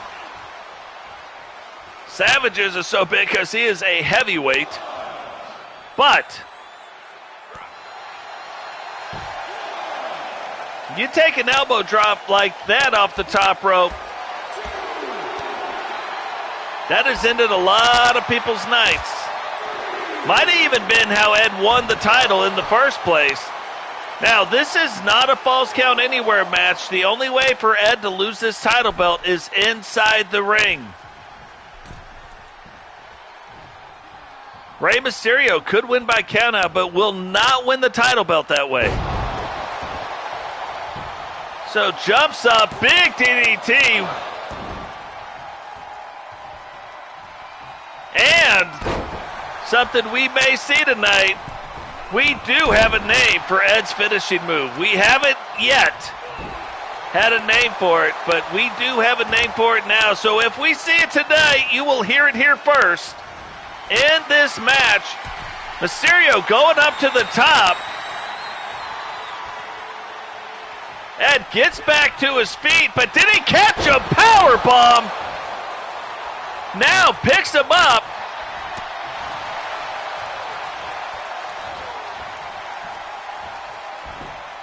Savage's is so big because he is a heavyweight. But you take an elbow drop like that off the top rope, that has ended a lot of people's nights. Might have even been how Ed won the title in the first place. Now, this is not a Falls Count Anywhere match. The only way for Ed to lose this title belt is inside the ring. Rey Mysterio could win by countout, but will not win the title belt that way. So jumps up, big DDT. And something we may see tonight, we do have a name for Ed's finishing move. We haven't yet had a name for it, but we do have a name for it now. So if we see it tonight, you will hear it here first. In this match, Mysterio going up to the top. Ed gets back to his feet, but did he catch a power bomb? Now picks him up,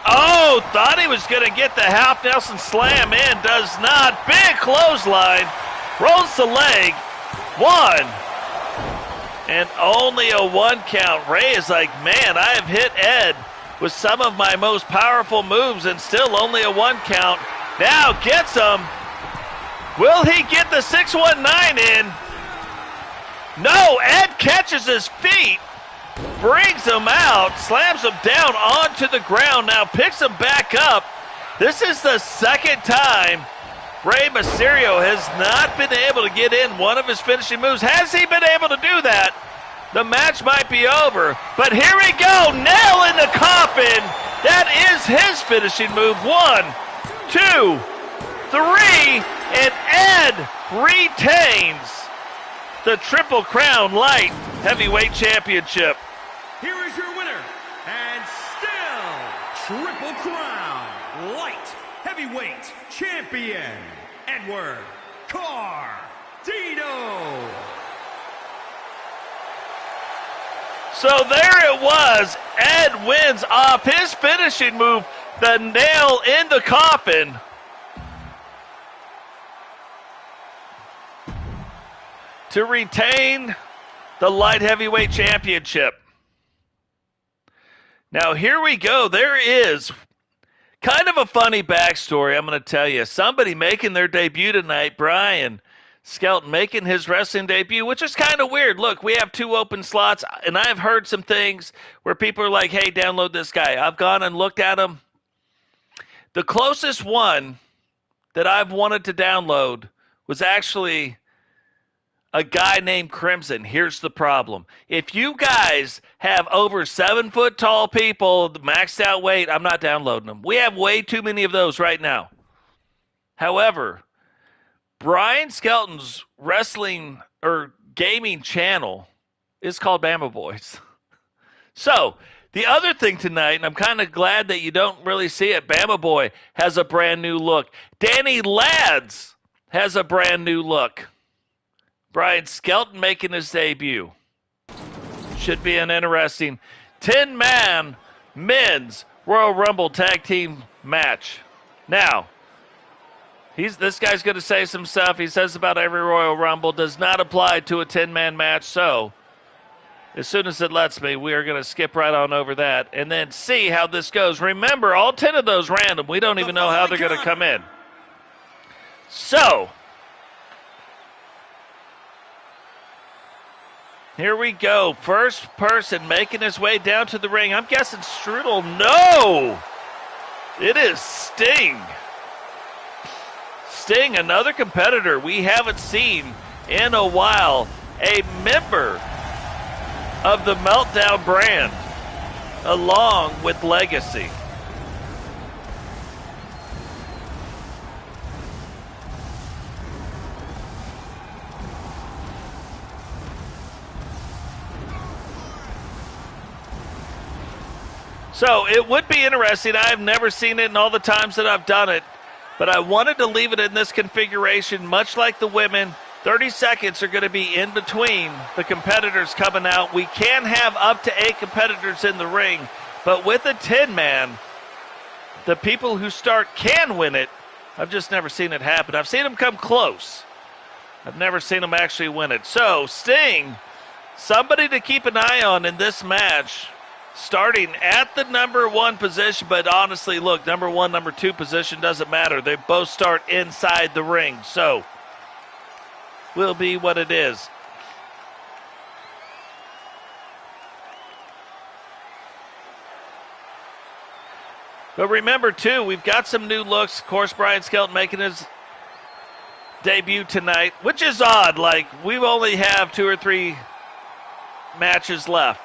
Oh, thought he was going to get the half Nelson slam in. Does not. Big clothesline. Rolls the leg. 1. And only a 1 count. Rey is like, man, I have hit Ed with some of my most powerful moves and still only a 1 count. Now gets him. Will he get the 619 in? No, Ed catches his feet, brings him out, slams him down onto the ground, now picks him back up. This is the second time Rey Mysterio has not been able to get in one of his finishing moves. Has he been able to do that? The match might be over, but here we go, nail in the coffin. That is his finishing move. 1, 2, 3, and Ed retains the Triple Crown Light Heavyweight Championship. Here is your winner, and still Triple Crown Light Heavyweight Champion, Edward Cardozo. So there it was. Ed wins off his finishing move, the nail in the coffin. To retain the Light Heavyweight Championship. Now here we go. There is kind of a funny backstory I'm going to tell you. Somebody making their debut tonight, Brian Skelton making his wrestling debut, which is kind of weird. Look, we have 2 open slots, and I've heard some things where people are like, hey, download this guy. I've gone and looked at him. The closest one that I've wanted to download was actually a guy named Crimson. Here's the problem. If you guys have over 7 foot tall people, maxed out weight, I'm not downloading them. We have way too many of those right now. However, Brian Skelton's wrestling or gaming channel is called Bama Boys. So, the other thing tonight, and I'm kind of glad that you don't really see it, Bama Boy has a brand new look. Danny Lads has a brand new look. Brian Skelton making his debut. Should be an interesting 10-man men's Royal Rumble tag team match. Now, this guy's going to say some stuff he says about every Royal Rumble. Does not apply to a 10-man match. So, as soon as it lets me, we are going to skip right on over that and then see how this goes. Remember, all 10 of those random. We don't even know how they're going to come in. So, here we go. First person making his way down to the ring. I'm guessing Strudel. No! It is Sting. Sting, another competitor we haven't seen in a while. A member of the Meltdown brand, along with Legacy. So it would be interesting. I've never seen it in all the times that I've done it, but I wanted to leave it in this configuration, much like the women. 30 seconds are going to be in between the competitors coming out. We can have up to 8 competitors in the ring, but with a 10-man, the people who start can win it. I've just never seen it happen. I've seen them come close. I've never seen them actually win it. So, Sting, somebody to keep an eye on in this match, starting at the number 1 position, but honestly, look, number 1, number 2 position doesn't matter. They both start inside the ring, so will be what it is. But remember, too, we've got some new looks. Of course, Brian Skelton making his debut tonight, which is odd. Like, we only have 2 or 3 matches left.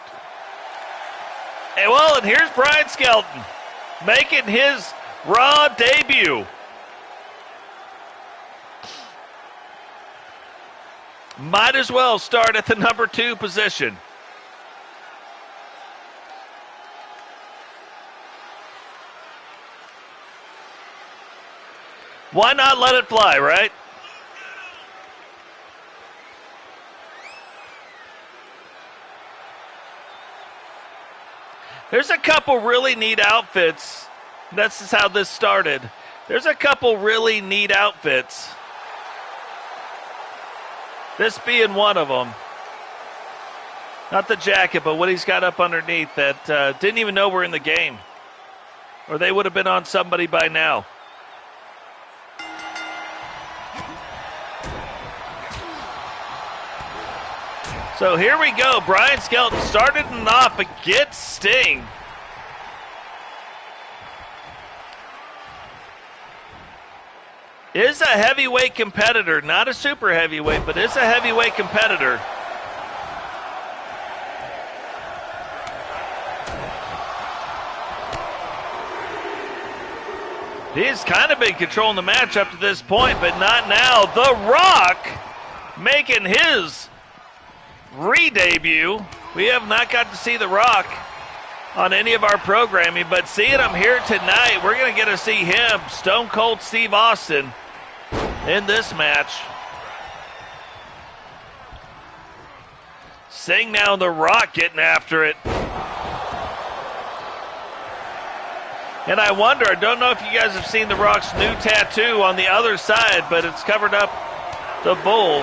And here's Brian Skelton making his Raw debut. Might as well start at the number 2 position. Why not let it fly, right? There's a couple really neat outfits This is how this started. There's a couple really neat outfits. This being one of them. Not the jacket, but what he's got up underneath that didn't even know we're in the game. Or they would have been on somebody by now. So here we go. Brian Skelton started it off against Sting. Is a heavyweight competitor, not a super heavyweight, but is a heavyweight competitor. He's kind of been controlling the match up to this point, but not now. The Rock making his re-debut. We have not got to see The Rock on any of our programming, but seeing him here tonight, we're going to get to see him, Stone Cold Steve Austin, in this match. Sting now, The Rock getting after it. And I wonder, I don't know if you guys have seen The Rock's new tattoo on the other side, but it's covered up the bull.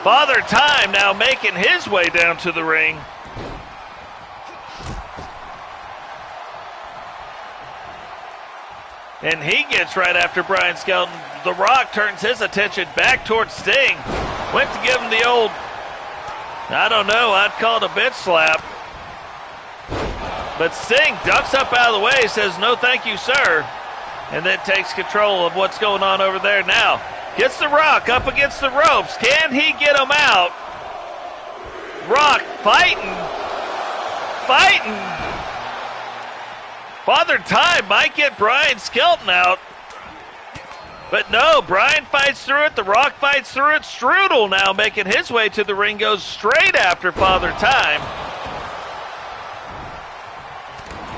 Father Time now making his way down to the ring. And he gets right after Brian Skelton. The Rock turns his attention back towards Sting. Went to give him the old, I don't know, I'd call it a bitch slap. But Sting ducks up out of the way, says, "No thank you, sir." And then takes control of what's going on over there now. Gets the Rock up against the ropes. Can he get him out? Rock fighting. Father Time might get Brian Skelton out. But no, Brian fights through it. The Rock fights through it. Strudel now making his way to the ring, goes straight after Father Time.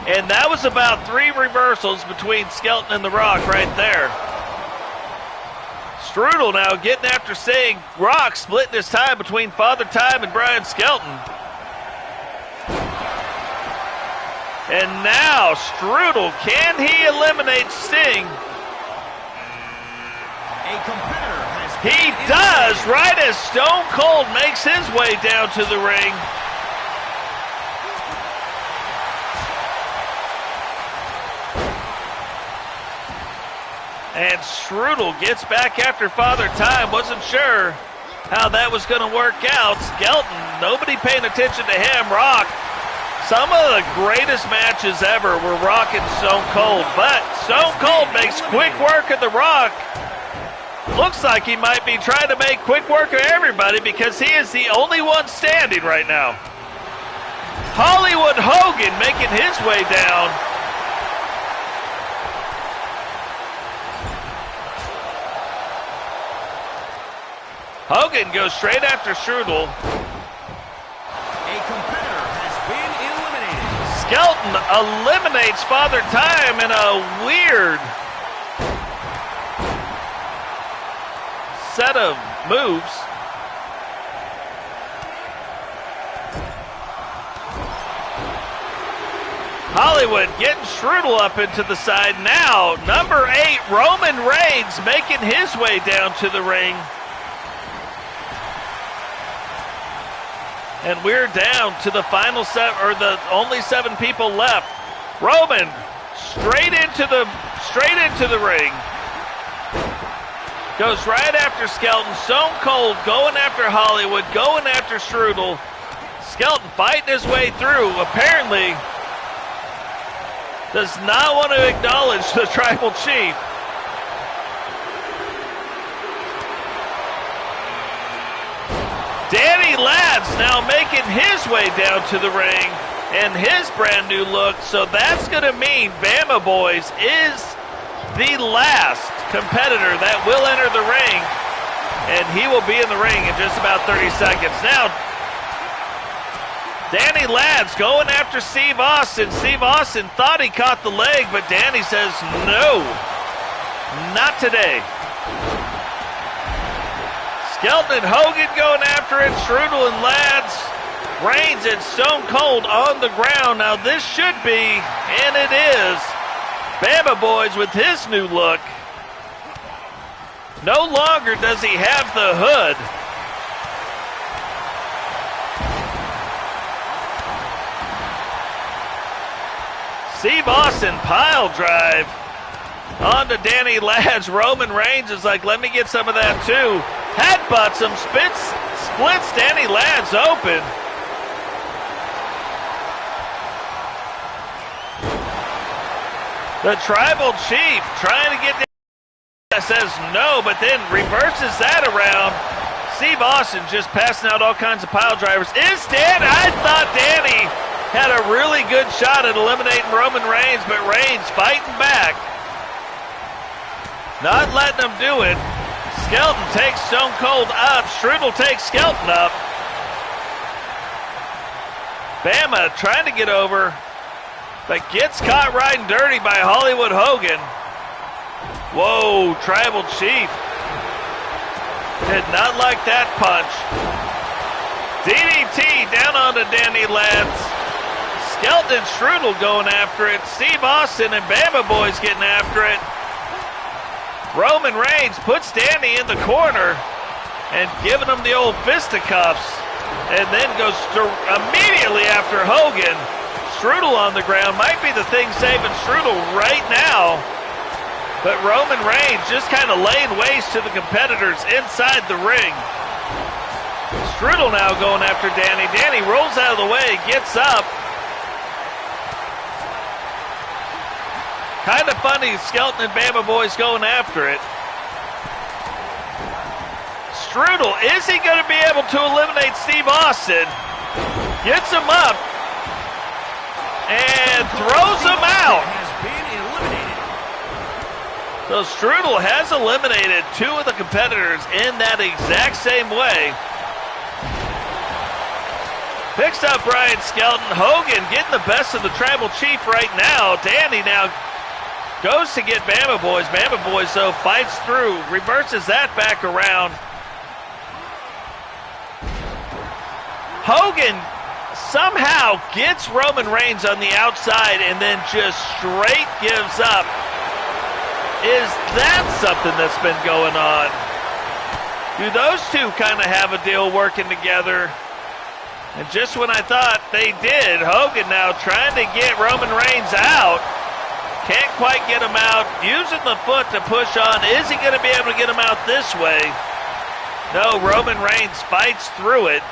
And that was about 3 reversals between Skelton and The Rock right there. Strudel now getting after Sting. Rock splitting his time between Father Time and Brian Skelton. And now Strudel, can he eliminate Sting? He does, right as Stone Cold makes his way down to the ring. And Strudel gets back after Father Time. Wasn't sure how that was going to work out. Skelton, nobody paying attention to him. Rock, some of the greatest matches ever were Rock and Stone Cold. But Stone Cold makes quick work of The Rock. Looks like he might be trying to make quick work of everybody because he is the only one standing right now. Hollywood Hogan making his way down. Hogan goes straight after Strudel. A competitor has been eliminated. Skelton eliminates Father Time in a weird set of moves. Hollywood getting Strudel up into the side. Now, number 8, Roman Reigns making his way down to the ring. And we're down to the final 7, or the only 7 people left. Roman straight into the ring. Goes right after Skelton. Stone Cold going after Hollywood, going after Strudel. Skelton fighting his way through. Apparently does not want to acknowledge the Tribal Chief. Danny Ladd's now making his way down to the ring in his brand new look. So that's going to mean Bama Boys is the last competitor that will enter the ring. And he will be in the ring in just about 30 seconds. Now, Danny Ladd's going after Steve Austin. Steve Austin thought he caught the leg, but Danny says, no, not today. Skelton and Hogan going after it. Strudel and Ladd's Reigns and Stone Cold on the ground. Now this should be, and it is, Bama Boys with his new look. No longer does he have the hood. Steve Austin pile drive onto Danny Lads. Roman Reigns is like, let me get some of that too. Headbutts him, splits Danny Lads open. The Tribal Chief trying to get says no, but then reverses that around. Steve Austin just passing out all kinds of pile drivers. I thought Danny had a really good shot at eliminating Roman Reigns, but Reigns fighting back. Not letting him do it. Skelton takes Stone Cold up. Strudel takes Skelton up. Bama trying to get over, but gets caught riding dirty by Hollywood Hogan. Whoa, Tribal Chief. Did not like that punch. DDT down onto Danny Lads. Skelton and Strudel going after it. Steve Austin and Bama Boys getting after it. Roman Reigns puts Danny in the corner and giving him the old fisticuffs. And then goes immediately after Hogan. Strudel on the ground might be the thing saving Strudel right now. But Roman Reigns just kind of laying waste to the competitors inside the ring. Strudel now going after Danny. Danny rolls out of the way, gets up. Kind of funny, Skelton and Bama Boys going after it. Strudel, is he going to be able to eliminate Steve Austin? Gets him up and throws him out. So Strudel has eliminated two of the competitors in that exact same way. Picks up Brian Skelton. Hogan getting the best of the Tribal Chief right now. Danny now goes to get Bama Boys. Bama Boys, though, fights through, reverses that back around. Hogan somehow gets Roman Reigns on the outside and then just straight gives up. Is that something that's been going on? Do those two kind of have a deal working together? And just when I thought they did, Hogan now trying to get Roman Reigns out. Can't quite get him out. Using the foot to push on. Is he going to be able to get him out this way? No, Roman Reigns fights through it.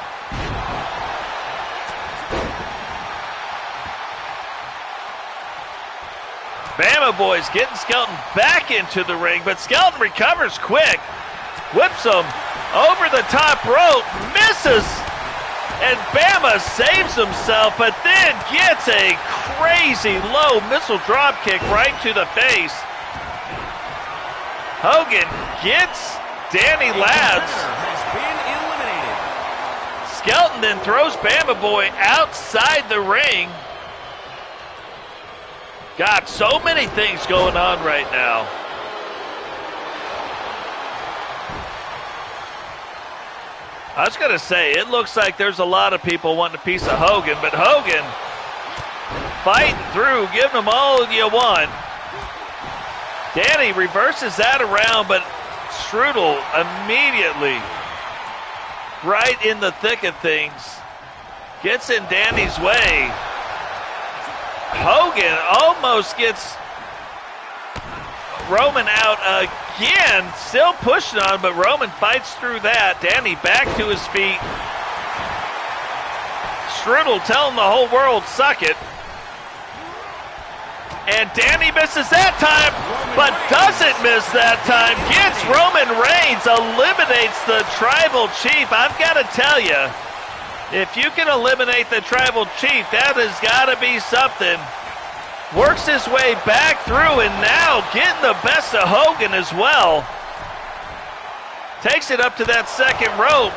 Bama Boys getting Skelton back into the ring, but Skelton recovers quick. Whips him over the top rope, misses, and Bama saves himself, but then gets a crazy low missile drop kick right to the face. Hogan gets Danny Lads. Skelton then throws Bama Boy outside the ring. God, so many things going on right now. I was going to say, it looks like there's a lot of people wanting a piece of Hogan, but Hogan fighting through, giving them all you want. Danny reverses that around, but Strudel immediately right in the thick of things. Gets in Danny's way. Hogan almost gets Roman out again, still pushing on, but Roman fights through that. Danny back to his feet. Strudel telling the whole world, suck it. And Danny misses that time, but doesn't miss that time. Gets Roman Reigns, eliminates the Tribal Chief. I've got to tell you, if you can eliminate the Tribal Chief, that has got to be something. Works his way back through and now getting the best of Hogan as well. Takes it up to that second rope.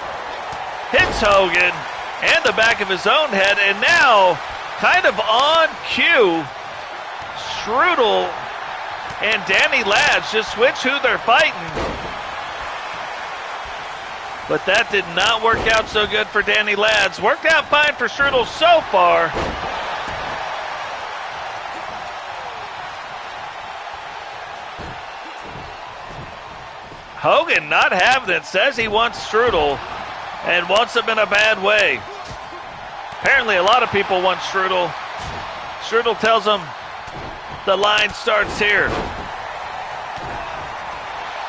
Hits Hogan and the back of his own head. And now, kind of on cue, Strudel and Danny Lads just switch who they're fighting. But that did not work out so good for Danny Lads. Worked out fine for Strudel so far. Hogan not having it, says he wants Strudel and wants him in a bad way. Apparently a lot of people want Strudel. Strudel tells him the line starts here.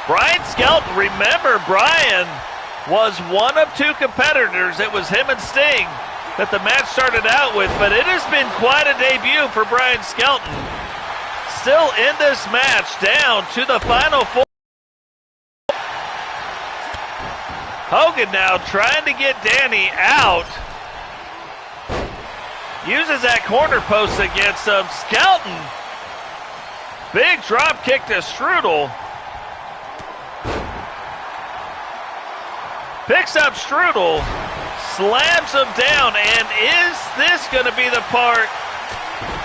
Brian Skelton, remember Brian was one of two competitors. It was him and Sting that the match started out with, but it has been quite a debut for Brian Skelton. Still in this match, down to the final four. Hogan now trying to get Danny out. Uses that corner post against him. Skelton, big drop kick to Strudel. Picks up Strudel, slams him down, and is this going to be the part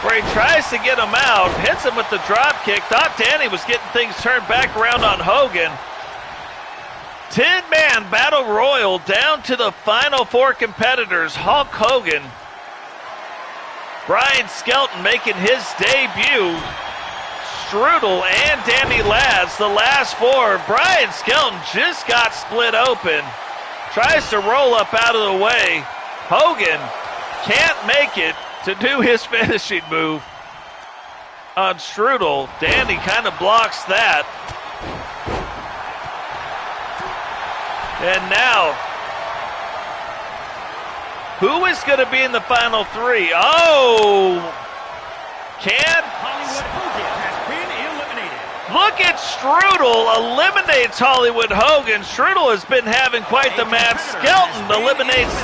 where he tries to get him out, hits him with the drop kick. Thought Danny was getting things turned back around on Hogan. 10-man battle royal down to the final four competitors. Hulk Hogan, Brian Skelton making his debut, Strudel and Danny Lads, the last four. Brian Skelton just got split open. Tries to roll up out of the way. Hogan can't make it to do his finishing move on Strudel. Danny kind of blocks that. And now, who is going to be in the final three? Oh! Hollywood Hogan has been eliminated. Look at Strudel eliminates Hollywood Hogan. Strudel has been having quite the match. Skelton eliminates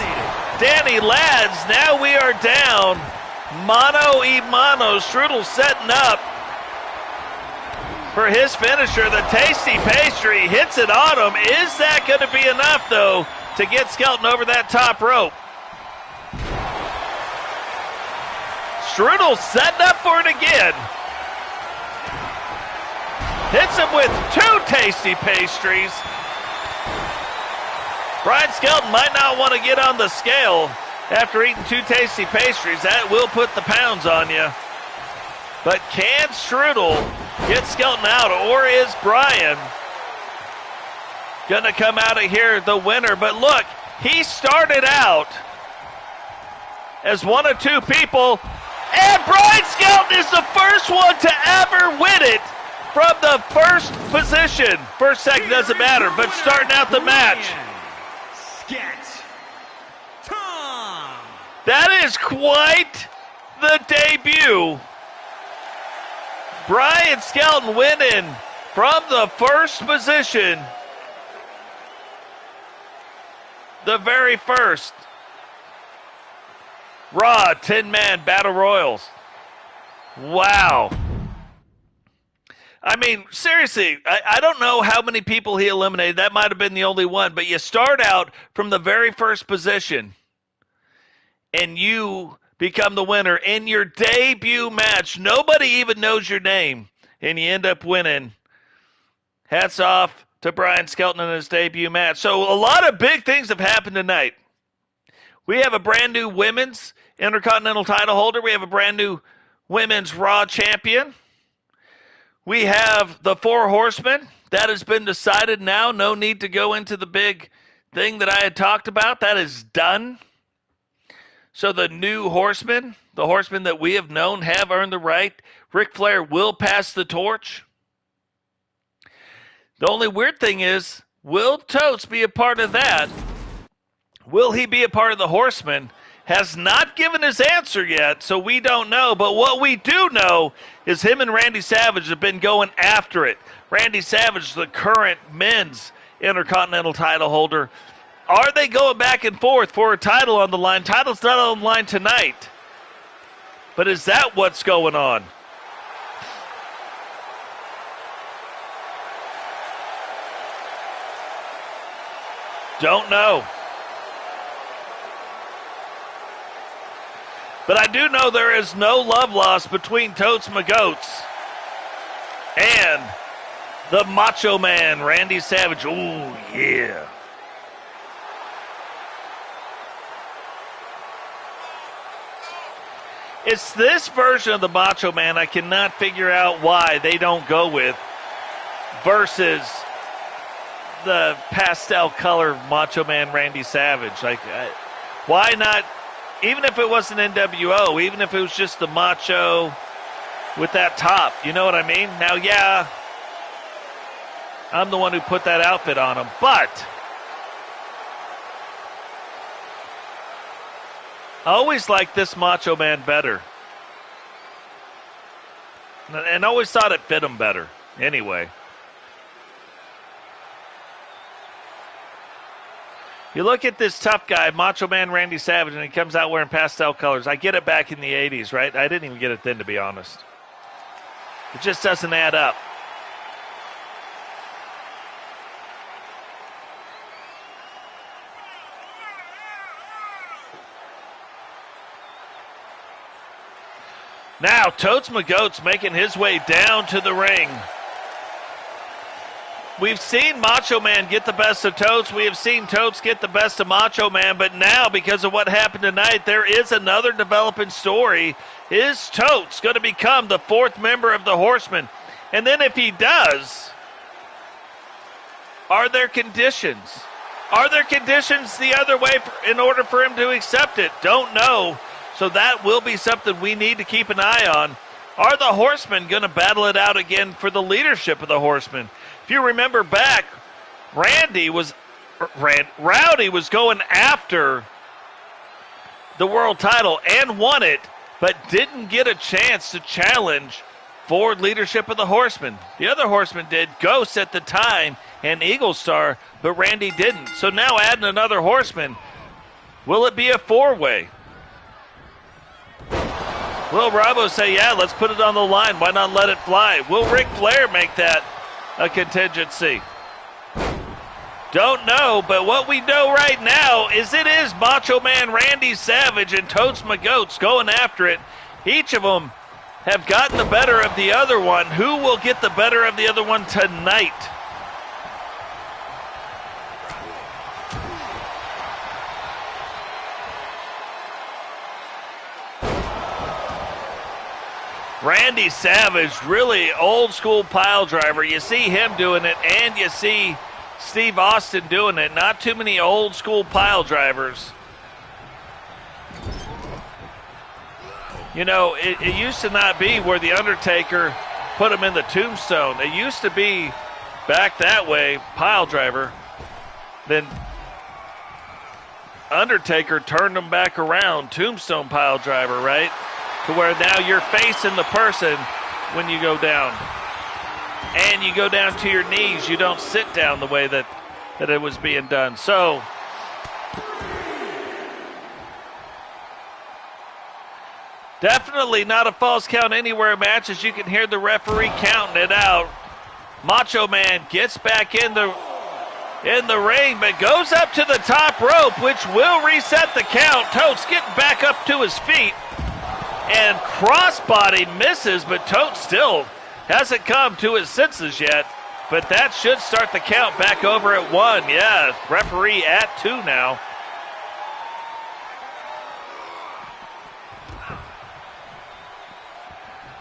Danny Lads. Now we are down mano a mano. Strudel setting up for his finisher. The tasty pastry hits it on him. Is that going to be enough, though, to get Skelton over that top rope? Strudel setting up for it again. Hits him with two tasty pastries. Brian Skelton might not want to get on the scale after eating two tasty pastries. That will put the pounds on you. But can Strudel get Skelton out, or is Brian going to come out of here the winner? But look, he started out as one of two people, and Brian Skelton is the first one to ever win it from the first position. First, second, doesn't matter, but starting out the match. Sket Tom. That is quite the debut. Brian Skelton winning from the first position. The very first Raw 10-man Battle Royals. Wow. I mean, seriously, I don't know how many people he eliminated. That might have been the only one. But you start out from the very first position, and you become the winner in your debut match. Nobody even knows your name, and you end up winning. Hats off to Brian Skelton in his debut match. So a lot of big things have happened tonight. We have a brand new women's Intercontinental title holder. We have a brand new women's Raw champion. We have the Four Horsemen. That has been decided now. No need to go into the big thing that I had talked about. That is done. So the new Horsemen, the Horsemen that we have known, have earned the right. Ric Flair will pass the torch. The only weird thing is, will Totes be a part of that? Will he be a part of the Horsemen? Has not given his answer yet, so we don't know. But what we do know is him and Randy Savage have been going after it. Randy Savage, the current men's Intercontinental title holder. Are they going back and forth for a title on the line? Title's not on the line tonight. But is that what's going on? Don't know. But I do know there is no love lost between Totes McGoats and the Macho Man, Randy Savage. Ooh, yeah. It's this version of the Macho Man I cannot figure out why they don't go with versus the pastel color Macho Man Randy Savage. Like, why not, even if it wasn't NWO, even if it was just the Macho with that top, you know what I mean? Now, yeah, I'm the one who put that outfit on him, but I always liked this Macho Man better. And always thought it fit him better. Anyway. You look at this tough guy, Macho Man Randy Savage, and he comes out wearing pastel colors. I get it back in the 80s, right? I didn't even get it then, to be honest. It just doesn't add up. Now, Totes McGoat's making his way down to the ring. We've seen Macho Man get the best of Totes. We have seen Totes get the best of Macho Man. But now, because of what happened tonight, there is another developing story. Is Totes going to become the fourth member of the Horsemen? And then if he does, are there conditions? Are there conditions the other way in order for him to accept it? Don't know. So that will be something we need to keep an eye on. Are the Horsemen going to battle it out again for the leadership of the Horsemen? If you remember back, Rowdy was going after the world title and won it, but didn't get a chance to challenge for leadership of the Horsemen. The other Horsemen did, Ghost at the time and Eagle Star, but Randy didn't. So now adding another Horseman, will it be a four-way? Will Bravo say, yeah, let's put it on the line. Why not let it fly? Will Ric Flair make that a contingency? Don't know, but what we know right now is it is Macho Man Randy Savage and Totes McGoats going after it. Each of them have gotten the better of the other one. Who will get the better of the other one tonight? Randy Savage, really old school pile driver. You see him doing it, and you see Steve Austin doing it. Not too many old school pile drivers. You know, it used to not be where the Undertaker put him in the tombstone. It used to be back that way, pile driver. Then Undertaker turned him back around, tombstone pile driver, right? To where now you're facing the person when you go down. And you go down to your knees. You don't sit down the way that it was being done. So, definitely not a false count anywhere match, as you can hear the referee counting it out. Macho Man gets back in the ring, but goes up to the top rope, which will reset the count. Totes getting back up to his feet. And crossbody misses, but Totes still hasn't come to his senses yet. But that should start the count back over at 1. Yeah, referee at 2 now.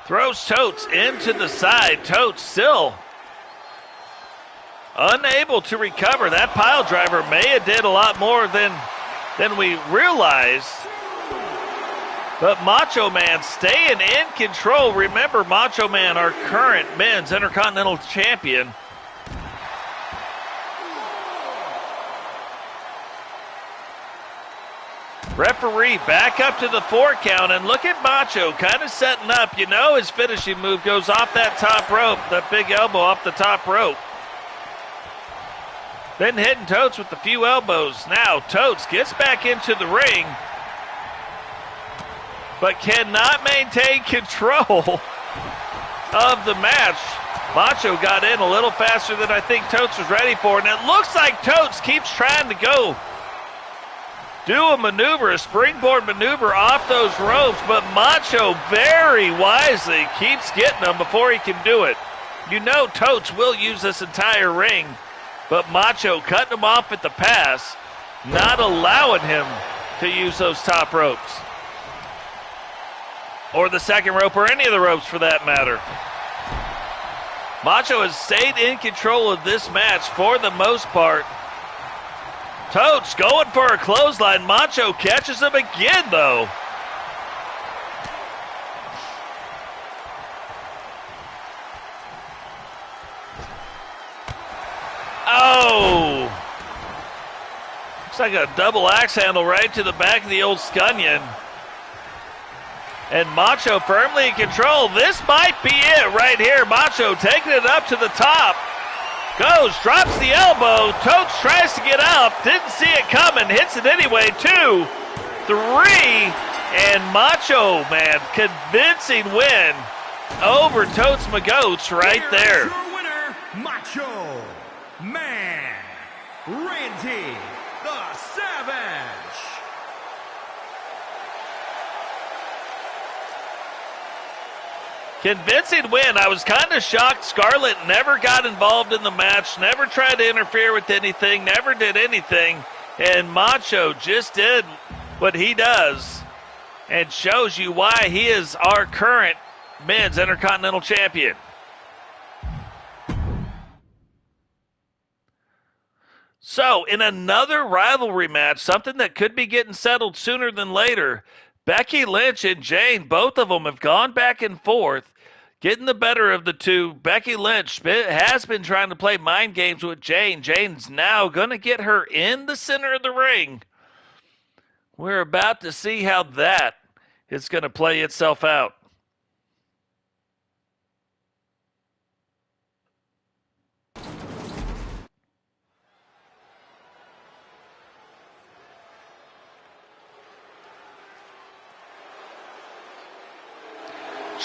Throws Totes into the side. Totes still unable to recover. That pile driver may have did a lot more than we realized. But Macho Man staying in control. Remember, Macho Man, our current men's Intercontinental Champion. Referee back up to the 4 count, and look at Macho kind of setting up. You know his finishing move goes off that top rope, the big elbow off the top rope. Then hitting Totes with a few elbows. Now Totes gets back into the ring, but cannot maintain control of the match. Macho got in a little faster than I think Totes was ready for, and it looks like Totes keeps trying to go do a maneuver, a springboard maneuver off those ropes, but Macho very wisely keeps getting them before he can do it. You know Totes will use this entire ring, but Macho cutting him off at the pass, not allowing him to use those top ropes. or the second rope, or any of the ropes for that matter. Macho has stayed in control of this match for the most part. Totes going for a clothesline. Macho catches him again, though. Oh! Looks like a double axe handle right to the back of the old scunion. And Macho firmly in control. This might be it right here. Macho taking it up to the top. Goes, drops the elbow. Totes tries to get up. Didn't see it coming. Hits it anyway. 2, 3. And Macho, man, convincing win over Totes Magoats right there. Your winner, Macho Man Randy the Savage. Convincing win. I was kind of shocked Scarlett never got involved in the match, never tried to interfere with anything, never did anything, and Macho just did what he does and shows you why he is our current men's Intercontinental Champion. So, in another rivalry match, something that could be getting settled sooner than later, Becky Lynch and Jane, both of them have gone back and forth, getting the better of the two. Becky Lynch has been trying to play mind games with Jane. Jane's now going to get her in the center of the ring. We're about to see how that is going to play itself out.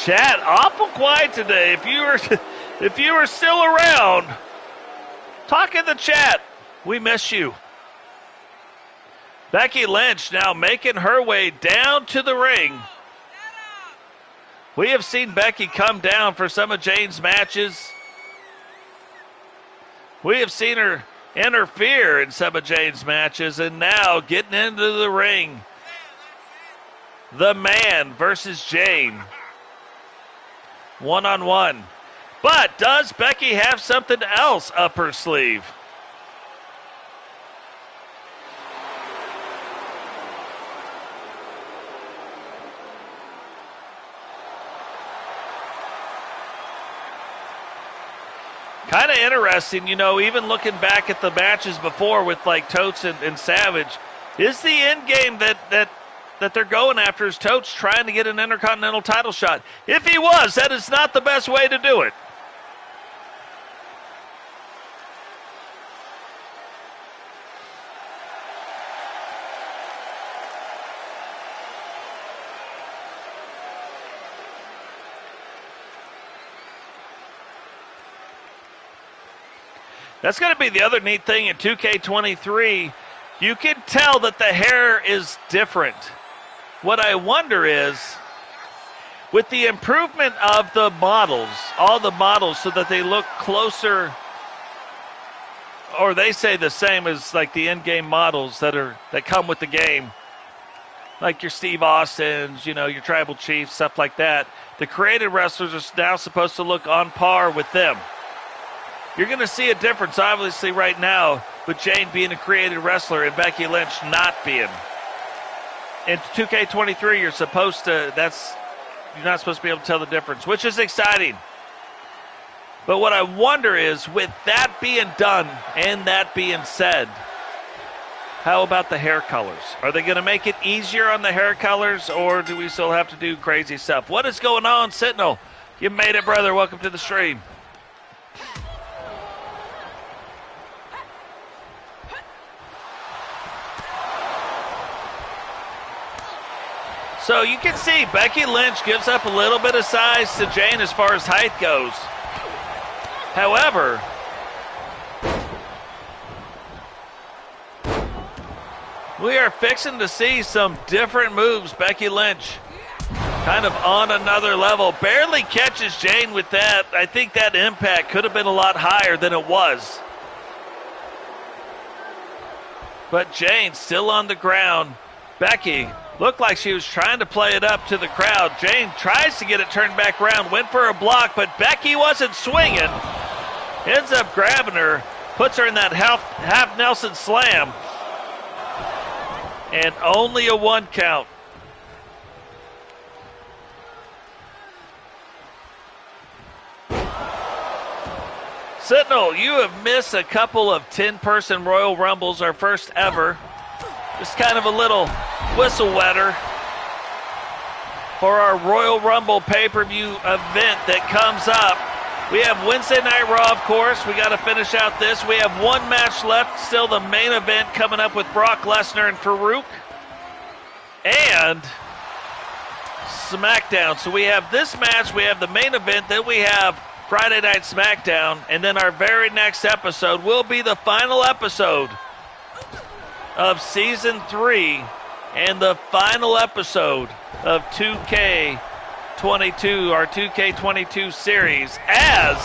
Chat, awful quiet today. If you were still around, talk in the chat. We miss you. Becky Lynch now making her way down to the ring. We have seen Becky come down for some of Jane's matches. We have seen her interfere in some of Jane's matches, and now getting into the ring. The Man versus Jane. One-on-one. But does Becky have something else up her sleeve? Kind of interesting, you know, even looking back at the matches before with like Totes and Savage, is the end game that they're going after is Totes trying to get an Intercontinental title shot. If he was, that is not the best way to do it. That's going to be the other neat thing in 2K23. You can tell that the hair is different. What I wonder is, with the improvement of the models, all the models so that they look closer, or they say the same as like the in-game models that come with the game, like your Steve Austins, you know, your Tribal Chiefs, stuff like that. The created wrestlers are now supposed to look on par with them. You're going to see a difference, obviously, right now with Jane being a created wrestler and Becky Lynch not being. In 2K23, you're not supposed to be able to tell the difference, which is exciting. But what I wonder is, with that being done and that being said, how about the hair colors? Are they going to make it easier on the hair colors, or do we still have to do crazy stuff? What is going on, Sentinel? You made it, brother. Welcome to the stream. So you can see Becky Lynch gives up a little bit of size to Jane as far as height goes. However, we are fixing to see some different moves. Becky Lynch kind of on another level. Barely catches Jane with that. I think that impact could have been a lot higher than it was. But Jane still on the ground. Becky Looked like she was trying to play it up to the crowd. Jane tries to get it turned back around, went for a block, but Becky wasn't swinging. Ends up grabbing her, puts her in that half Nelson slam. And only a 1 count. Sentinel, you have missed a couple of 10-person Royal Rumbles, our first ever. Just kind of a little whistle wetter for our Royal Rumble pay-per-view event that comes up. We have Wednesday Night Raw, of course. We got to finish out this. We have one match left, still the main event coming up with Brock Lesnar and Faarooq. And SmackDown. So we have this match, we have the main event, then we have Friday Night SmackDown, and then our very next episode will be the final episode of Season 3 and the final episode of 2K22, our 2K22 series, as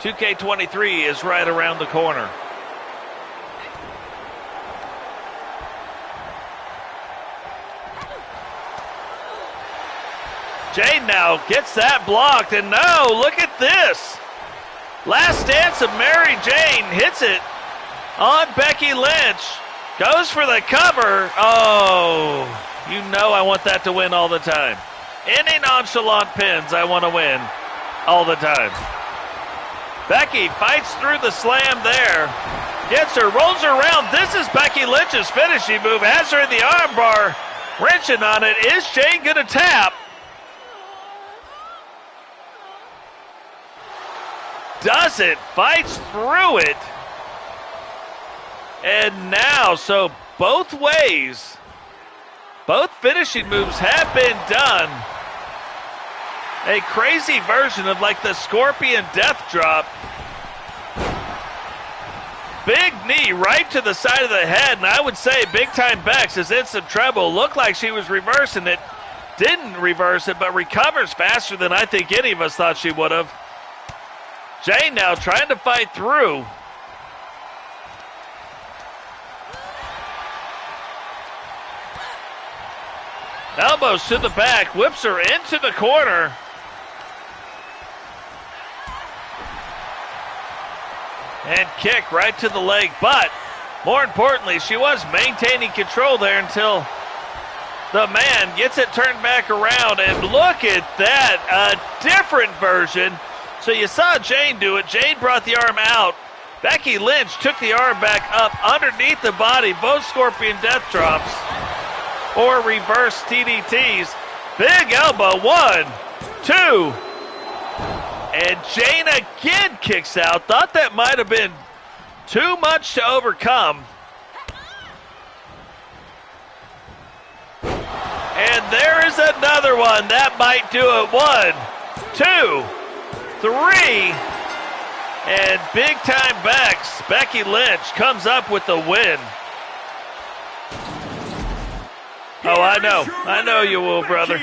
2K23 is right around the corner. Jane now gets that blocked, and no, look at this. Last Dance of Mary Jane hits it on Becky Lynch. Goes for the cover. Oh, you know I want that to win all the time. Any nonchalant pins, I want to win all the time. Becky fights through the slam there. Gets her, rolls her around. This is Becky Lynch's finishing move. Has her in the armbar, wrenching on it. Is Jane going to tap? Does it, fights through it. And now, so both ways, both finishing moves have been done. A crazy version of like the Scorpion Death Drop. Big knee right to the side of the head, and I would say Big Time Bex is in some trouble. Looked like she was reversing it. Didn't reverse it, but recovers faster than I think any of us thought she would have. Jane now trying to fight through. Elbows to the back, whips her into the corner. And kick right to the leg, but more importantly, she was maintaining control there until the man gets it turned back around. And look at that, a different version. So you saw Jane do it. Jane brought the arm out. Becky Lynch took the arm back up underneath the body. Both Scorpion Death Drops or reverse TDTs. Big elbow, 1, 2. And Jane again kicks out. Thought that might have been too much to overcome. And there is another one. That might do it. 1, 2, 3. And Big Time Bex, Becky Lynch, comes up with the win. Oh, I know you will, brother.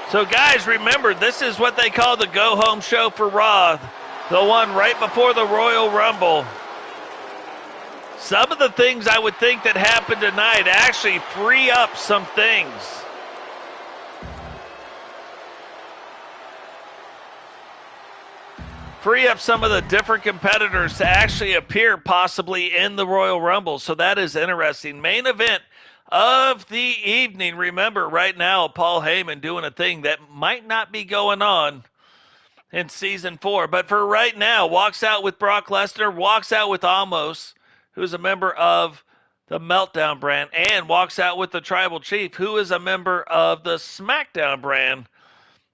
So guys, remember, this is what they call the go-home show for Raw. The one right before the Royal Rumble. Some of the things I would think that happened tonight actually free up some things. Free up some of the different competitors to actually appear possibly in the Royal Rumble. So that is interesting. Main event of the evening. Remember, right now, Paul Heyman doing a thing that might not be going on in Season 4. But for right now, walks out with Brock Lesnar, walks out with Amos, who's a member of the Meltdown brand, and walks out with the Tribal Chief, who is a member of the SmackDown brand.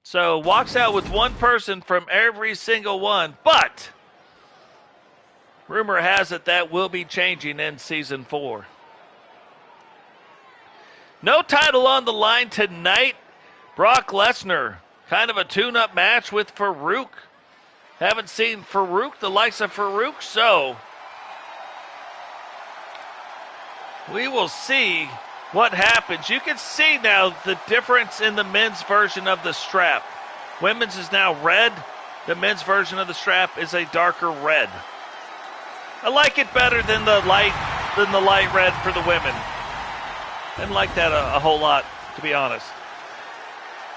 So walks out with one person from every single one. But rumor has it that will be changing in Season 4. No title on the line tonight. Brock Lesnar, kind of a tune-up match with Faarooq. Haven't seen Faarooq, the likes of Faarooq, so we will see what happens. You can see now the difference in the men's version of the strap. Women's is now red. The men's version of the strap is a darker red. I like it better than the light red for the women. Didn't like that a whole lot, to be honest.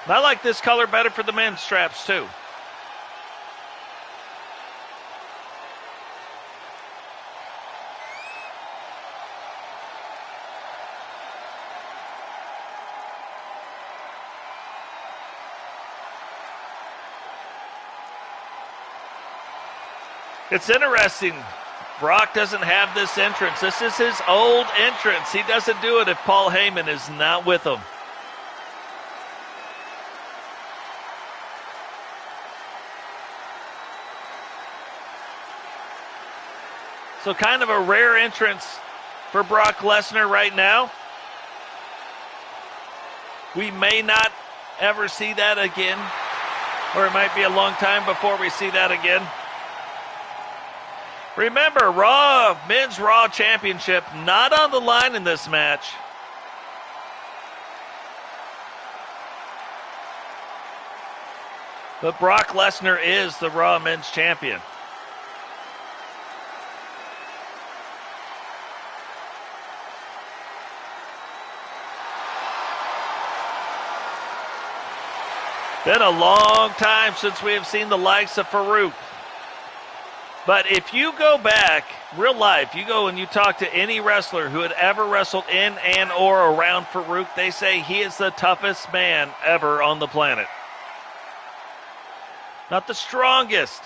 And I like this color better for the men's straps too. It's interesting. Brock doesn't have this entrance. This is his old entrance. He doesn't do it if Paul Heyman is not with him. So kind of a rare entrance for Brock Lesnar right now. We may not ever see that again, or it might be a long time before we see that again. Remember, Men's Raw Championship not on the line in this match. But Brock Lesnar is the Raw Men's Champion. Been a long time since we have seen the likes of Faarooq. But if you go back, real life, you go and you talk to any wrestler who had ever wrestled in and or around Faarooq, they say he is the toughest man ever on the planet. Not the strongest,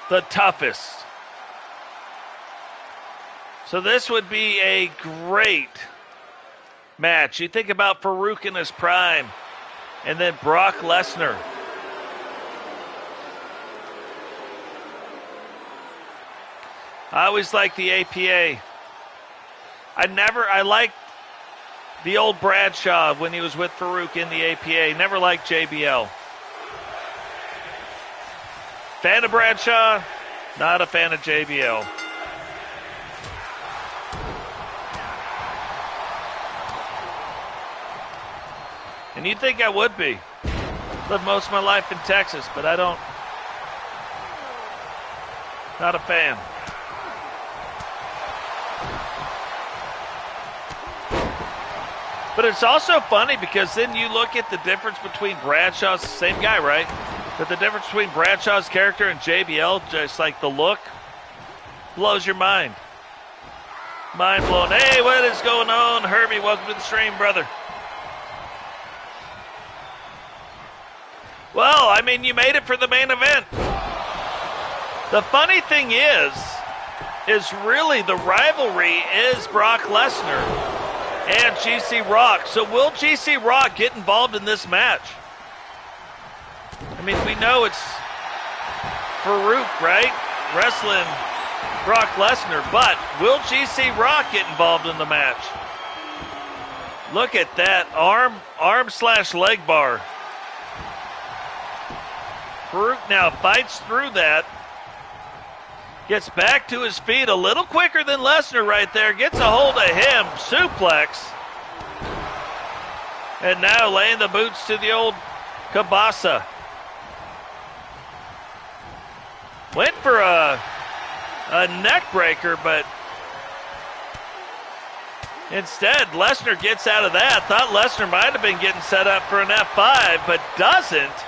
the toughest. So this would be a great match. You think about Faarooq in his prime, and then Brock Lesnar. I always liked the APA. I liked the old Bradshaw when he was with Faarooq in the APA. Never liked JBL. Fan of Bradshaw, not a fan of JBL. And you'd think I would be. Lived most of my life in Texas, but I don't. Not a fan. But it's also funny because then you look at the difference between Bradshaw's, same guy, right? But the difference between Bradshaw's character and JBL, just like the look, blows your mind. Mind blown. Hey, what is going on? Herbie, welcome to the stream, brother. Well, I mean, you made it for the main event. The funny thing is really the rivalry is Brock Lesnar and GC Rock. So will GC Rock get involved in this match? I mean, we know it's Faarooq, right? Wrestling Brock Lesnar, but will GC Rock get involved in the match? Look at that arm/leg bar. Faarooq now fights through that. Gets back to his feet a little quicker than Lesnar right there. Gets a hold of him. Suplex. And now laying the boots to the old Kabasa. Went for a neck breaker, but instead Lesnar gets out of that. Thought Lesnar might have been getting set up for an F5, but doesn't.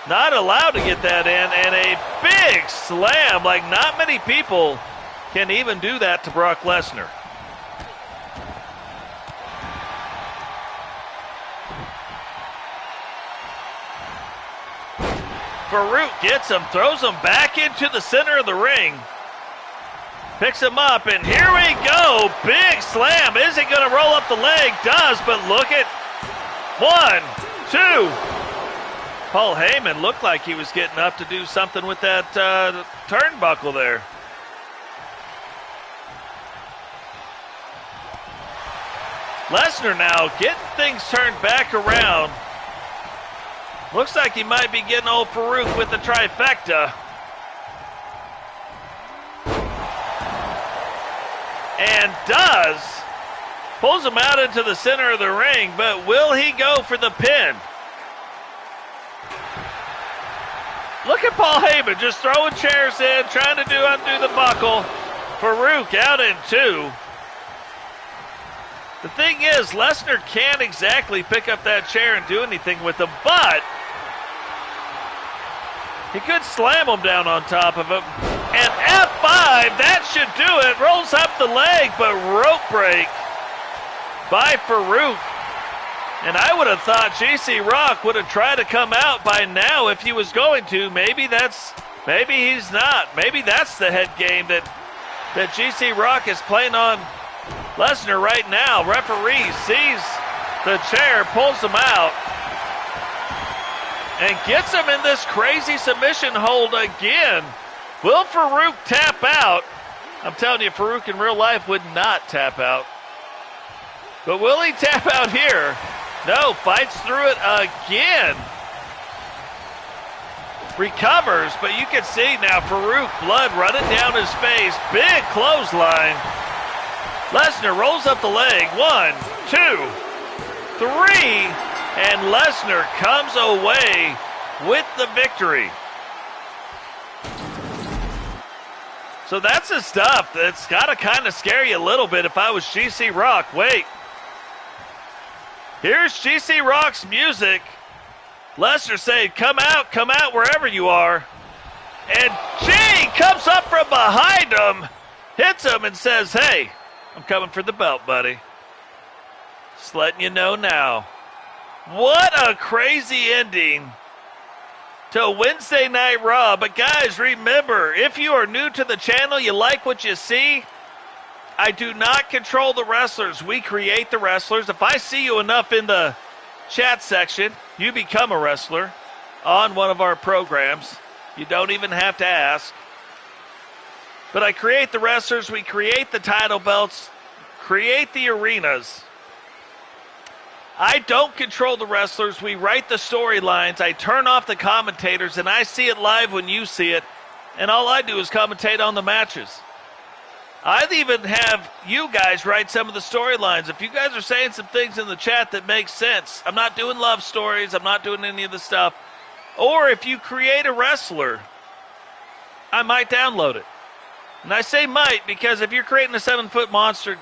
Not allowed to get that in, and a big slam. Like, not many people can even do that to Brock Lesnar. Faarooq gets him, throws him back into the center of the ring. Picks him up, and here we go. Big slam. Is he going to roll up the leg? Does, but look at 1, 2. Paul Heyman looked like he was getting up to do something with that turnbuckle there. Lesnar now getting things turned back around. Looks like he might be getting old Faarooq with the trifecta. And does. Pulls him out into the center of the ring, but will he go for the pin? Look at Paul Heyman just throwing chairs in, trying to undo the buckle. Faarooq out in 2. The thing is, Lesner can't exactly pick up that chair and do anything with him, but he could slam him down on top of him. And F5, that should do it. Rolls up the leg, but rope break by Faarooq. And I would have thought GC Rock would have tried to come out by now if he was going to. Maybe he's not. Maybe that's the head game that GC Rock is playing on Lesnar right now. Referee sees the chair, pulls him out, and gets him in this crazy submission hold again. Will Faarooq tap out? I'm telling you, Faarooq in real life would not tap out. But will he tap out here? No, fights through it again. Recovers, but you can see now Faarooq, blood running down his face. Big clothesline. Lesnar rolls up the leg. 1, 2, 3. And Lesnar comes away with the victory. So that's the stuff that's got to kind of scare you a little bit if I was GC Rock. Wait. Here's GC Rock's music. Lesnar saying, come out wherever you are. And G comes up from behind him, hits him and says, hey, I'm coming for the belt, buddy. Just letting you know now. What a crazy ending to Wednesday Night Raw. But guys, remember, if you are new to the channel, you like what you see, I do not control the wrestlers. We create the wrestlers. If I see you enough in the chat section, you become a wrestler on one of our programs. You don't even have to ask. But I create the wrestlers. We create the title belts, create the arenas. I don't control the wrestlers. We write the storylines. I turn off the commentators, and I see it live when you see it. And all I do is commentate on the matches. I even have you guys write some of the storylines. If you guys are saying some things in the chat that make sense, I'm not doing love stories. I'm not doing any of the stuff. Or if you create a wrestler, I might download it. And I say might because if you're creating a 7-foot monster,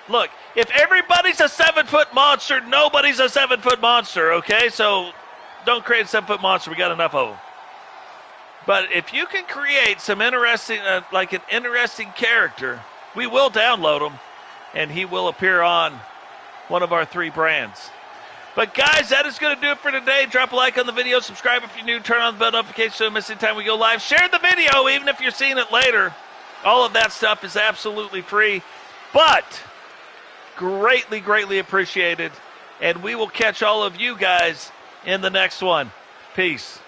look, if everybody's a 7-foot monster, nobody's a 7-foot monster, okay? So don't create a 7-foot monster. We got enough of them. But if you can create some interesting, like an interesting character, we will download him, and he will appear on one of our 3 brands. But guys, that is going to do it for today. Drop a like on the video, subscribe if you're new, turn on the bell notification so you don't miss any time we go live. Share the video, even if you're seeing it later. All of that stuff is absolutely free, but greatly, greatly appreciated. And we will catch all of you guys in the next one. Peace.